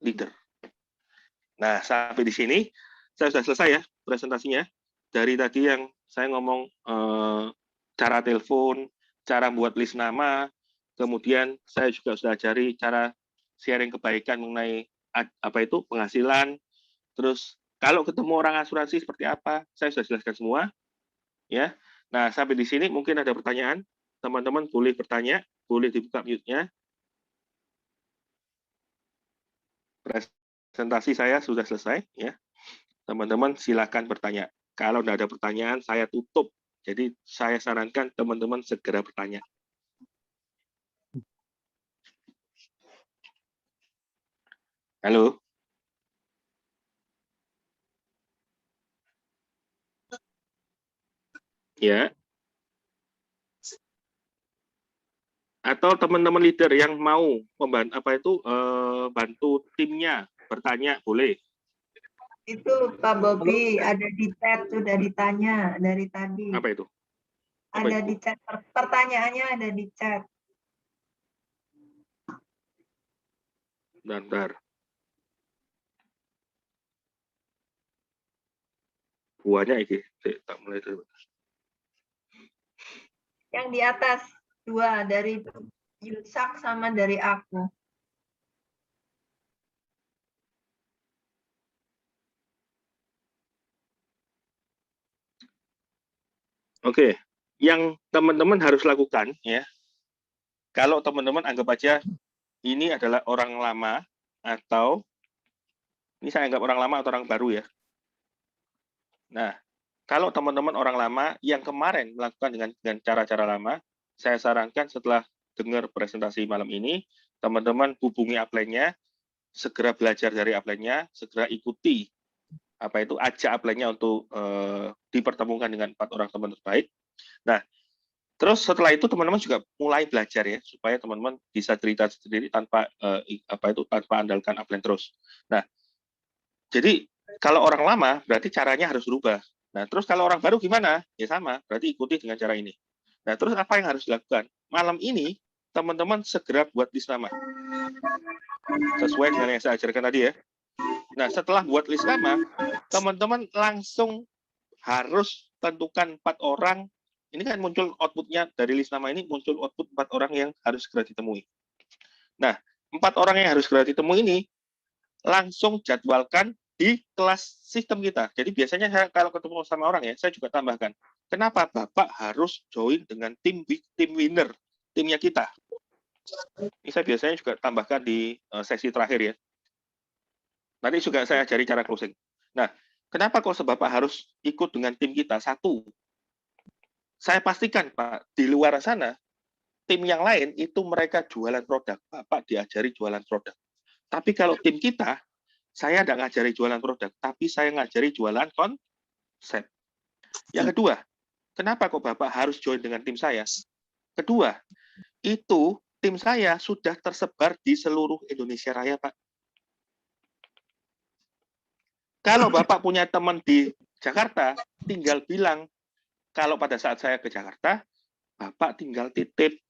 leader. Nah, sampai di sini saya sudah selesai ya presentasinya. Dari tadi yang saya ngomong cara telepon, cara buat list nama, kemudian saya juga sudah ajari cara sharing kebaikan mengenai apa itu penghasilan. Terus kalau ketemu orang asuransi seperti apa, saya sudah jelaskan semua. Ya. Nah, sampai di sini mungkin ada pertanyaan. Teman-teman boleh bertanya, boleh dibuka mute-nya. Presentasi saya sudah selesai ya. Teman-teman silakan bertanya. Kalau tidak ada pertanyaan, saya tutup. Jadi saya sarankan teman-teman segera bertanya. Halo? Ya. Atau teman-teman leader yang mau membantu bantu timnya bertanya, boleh. Itu Pak Bobi ada di chat, sudah ditanya dari tadi. Apa itu? Ada di chat, pertanyaannya ada di chat. Bentar. Buahnya ini, tak mulai dulu. Yang di atas 2 dari Yusak sama dari aku. Oke, yang teman-teman harus lakukan ya. Kalau teman-teman anggap aja ini adalah orang lama atau ini saya anggap orang lama atau orang baru ya. Nah, kalau teman-teman orang lama yang kemarin melakukan dengan cara-cara lama, saya sarankan setelah dengar presentasi malam ini, teman-teman hubungi upline-nya, segera belajar dari upline-nya, segera ikuti apa itu ajak upline-nya untuk dipertemukan dengan 4 orang teman terbaik. Nah, terus setelah itu teman-teman juga mulai belajar ya supaya teman-teman bisa cerita sendiri tanpa tanpa andalkan upline terus. Nah, jadi kalau orang lama berarti caranya harus berubah. Nah, terus kalau orang baru gimana? Ya sama, berarti ikuti dengan cara ini. Nah, terus apa yang harus dilakukan? Malam ini teman-teman segera buat list nama. Sesuai dengan yang saya ajarkan tadi ya. Nah, setelah buat list nama, teman-teman langsung harus tentukan 4 orang. Ini kan muncul output-nya dari list nama ini, muncul output 4 orang yang harus segera ditemui. Nah, 4 orang yang harus segera ditemui ini langsung jadwalkan di kelas sistem kita. Jadi biasanya saya kalau ketemu sama orang ya, saya juga tambahkan, kenapa Bapak harus join dengan tim winner, timnya kita. Ini saya biasanya juga tambahkan di sesi terakhir ya. Nanti juga saya ajari cara closing. Nah, kenapa kok Bapak harus ikut dengan tim kita? 1, saya pastikan Pak, di luar sana, tim yang lain itu mereka jualan produk. Bapak diajari jualan produk. Tapi kalau tim kita, saya tidak ngajari jualan produk, tapi saya ngajari jualan konsep. Yang kedua, kenapa kok Bapak harus join dengan tim saya? Kedua, itu tim saya sudah tersebar di seluruh Indonesia Raya, Pak. Kalau Bapak punya teman di Jakarta, tinggal bilang, kalau pada saat saya ke Jakarta, Bapak tinggal titip.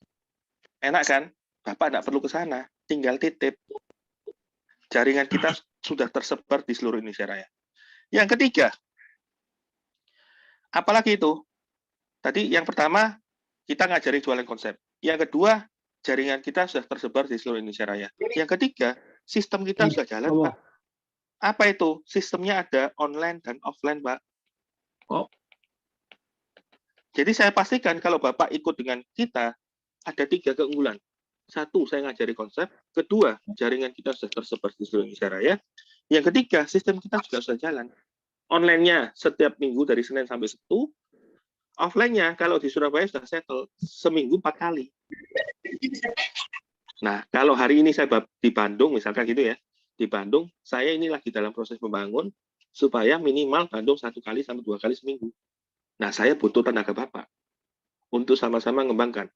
Enak kan? Bapak tidak perlu ke sana, tinggal titip. Jaringan kita sudah tersebar di seluruh Indonesia Raya. Yang ketiga, apalagi itu? Tadi yang pertama, kita ngajari jualan konsep. Yang kedua, jaringan kita sudah tersebar di seluruh Indonesia Raya. Yang ketiga, sistem kita sudah jalan, Pak. Apa itu? Sistemnya ada online dan offline, Pak. Oh. Jadi saya pastikan kalau Bapak ikut dengan kita, ada 3 keunggulan. 1, saya ngajari konsep. Kedua, jaringan kita sudah tersebar di seluruh Indonesia Raya. Yang ketiga, sistem kita juga sudah jalan. Online-nya setiap minggu dari Senin sampai Sabtu. Offline-nya kalau di Surabaya sudah settle seminggu 4 kali. Nah, kalau hari ini saya di Bandung, misalkan gitu ya, di Bandung, saya ini lagi dalam proses membangun, supaya minimal Bandung 1 kali sampai 2 kali seminggu. Nah, saya butuh tenaga Bapak untuk sama-sama mengembangkan.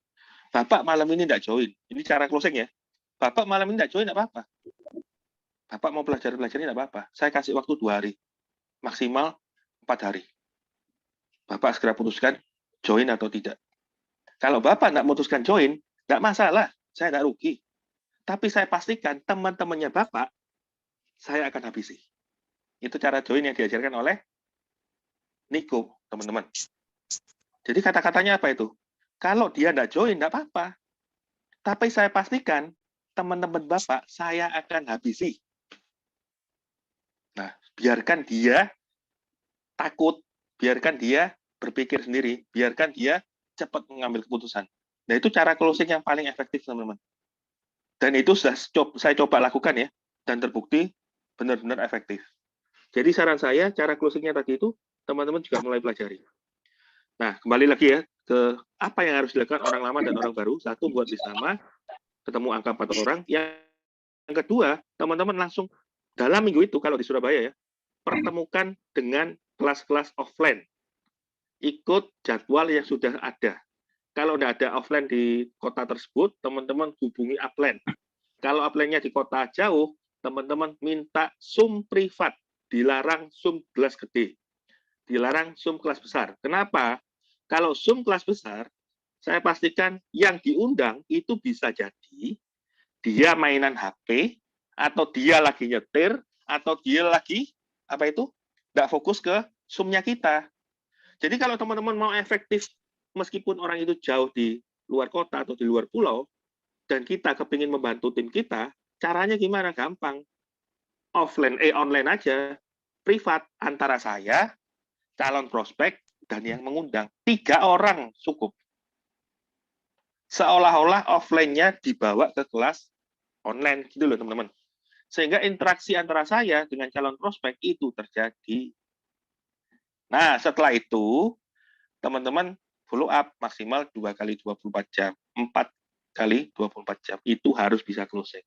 Bapak malam ini tidak join. Ini cara closing ya. Bapak malam ini tidak join, tidak apa-apa. Bapak mau belajar ini tidak apa-apa. Saya kasih waktu 2 hari. Maksimal 4 hari. Bapak segera putuskan join atau tidak. Kalau Bapak tidak memutuskan join, tidak masalah. Saya tidak rugi. Tapi saya pastikan teman-temannya Bapak, saya akan habisi. Itu cara join yang diajarkan oleh Niko, teman-teman. Jadi kata-katanya apa itu? Kalau dia tidak join, tidak apa-apa. Tapi saya pastikan teman-teman Bapak, saya akan habisi. Nah, biarkan dia takut, biarkan dia berpikir sendiri, biarkan dia cepat mengambil keputusan. Nah, itu cara closing yang paling efektif, teman-teman. Dan itu sudah saya coba lakukan ya, dan terbukti benar-benar efektif. Jadi saran saya, cara closingnya tadi itu, teman-teman juga mulai pelajari. Nah, kembali lagi ya, ke apa yang harus dilakukan orang lama dan orang baru. Satu, buat list nama, ketemu angka 4 orang. Yang kedua, teman-teman langsung, dalam minggu itu, kalau di Surabaya ya, pertemukan dengan kelas-kelas offline. Ikut jadwal yang sudah ada. Kalau tidak ada offline di kota tersebut, teman-teman hubungi upline. Kalau upline-nya di kota jauh, teman-teman minta Zoom privat. Dilarang Zoom kelas gede. Dilarang Zoom kelas besar. Kenapa? Kalau Zoom kelas besar, saya pastikan yang diundang itu bisa jadi dia mainan HP, atau dia lagi nyetir, atau dia lagi, apa itu, tidak fokus ke Zoom-nya kita. Jadi kalau teman-teman mau efektif, meskipun orang itu jauh di luar kota atau di luar pulau, dan kita kepingin membantu tim kita, caranya gimana? Gampang. Online aja, privat, antara saya, calon prospek, dan yang mengundang. 3 orang cukup. Seolah-olah offline-nya dibawa ke kelas online, gitu loh teman-teman. Sehingga interaksi antara saya dengan calon prospek itu terjadi. Nah, setelah itu, teman-teman follow up maksimal 2 kali 24 jam, 4 kali 24 jam. Itu harus bisa closing.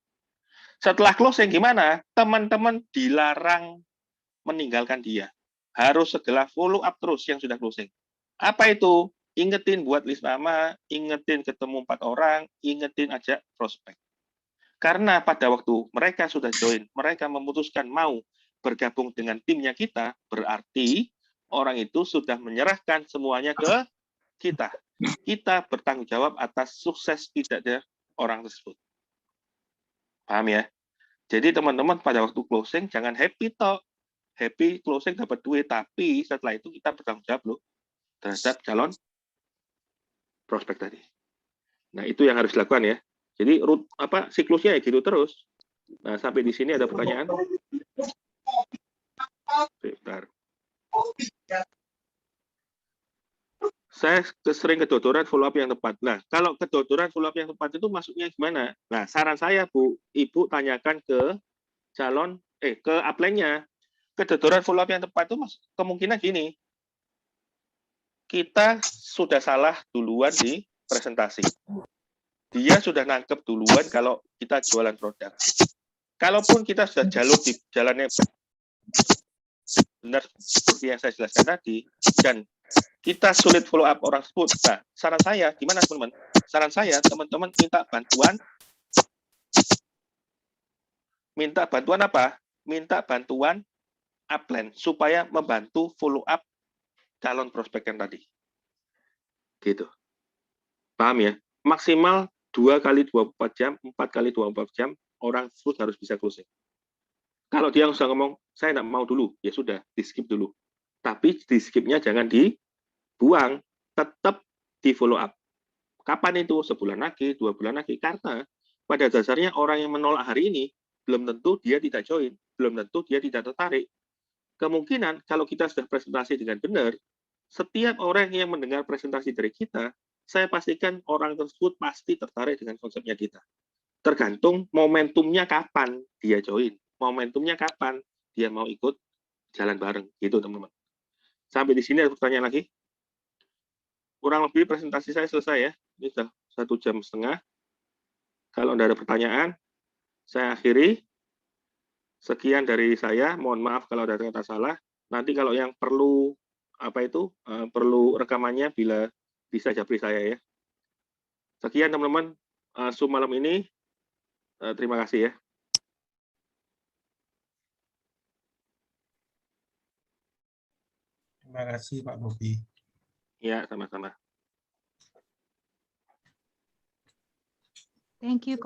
Setelah closing gimana? Teman-teman dilarang meninggalkan dia. Harus segera follow up terus yang sudah closing. Apa itu? Ingetin buat list nama, ingetin ketemu 4 orang, ingetin ajak prospek. Karena pada waktu mereka sudah join, mereka memutuskan mau bergabung dengan timnya kita, berarti orang itu sudah menyerahkan semuanya ke kita. Kita bertanggung jawab atas sukses tidaknya orang tersebut. Paham ya? Jadi teman-teman pada waktu closing jangan happy talk. Happy closing dapat duit, tapi setelah itu kita bertanggung jawab loh terhadap calon prospek tadi. Nah, itu yang harus dilakukan ya. Jadi siklusnya ya gitu terus. Nah, sampai di sini ada pertanyaan? Bentar. Saya sering kedodoran follow up yang tepat. Nah, kalau kedodoran follow up yang tepat itu maksudnya gimana? Nah, saran saya Bu, Ibu tanyakan ke calon ke upline-nya. Kedodoran follow up yang tepat itu kemungkinan gini. Kita sudah salah duluan di presentasi. Dia sudah nangkep duluan kalau kita jualan produk. Kalaupun kita sudah jalur di jalannya benar seperti yang saya jelaskan tadi, dan kita sulit follow up orang tersebut. Nah, saran saya, gimana teman-teman? Saran saya, teman-teman minta bantuan apa? Minta bantuan upline supaya membantu follow up calon prospek yang tadi. Gitu. Paham ya? Maksimal 2 kali 24 jam, 4 kali 24 jam, orang tersebut harus bisa closing. Kalau dia sudah ngomong, saya tidak mau dulu, ya sudah, di-skip dulu. Tapi di-skipnya jangan dibuang, tetap di-follow up. Kapan itu? Sebulan lagi, 2 bulan lagi. Karena pada dasarnya orang yang menolak hari ini, belum tentu dia tidak join, belum tentu dia tidak tertarik. Kemungkinan kalau kita sudah presentasi dengan benar, setiap orang yang mendengar presentasi dari kita, saya pastikan orang tersebut pasti tertarik dengan konsepnya kita. Tergantung momentumnya kapan dia join, momentumnya kapan dia mau ikut jalan bareng, gitu teman-teman. Sampai di sini ada pertanyaan lagi? Kurang lebih presentasi saya selesai ya, ini sudah 1,5 jam. Kalau tidak ada pertanyaan, saya akhiri. Sekian dari saya, mohon maaf kalau ada kata salah. Nanti kalau yang perlu perlu rekamannya bila bisa japri saya ya. Sekian teman-teman Zoom malam ini. Terima kasih ya. Terima kasih Pak Bobi. Ya, sama-sama. Thank you.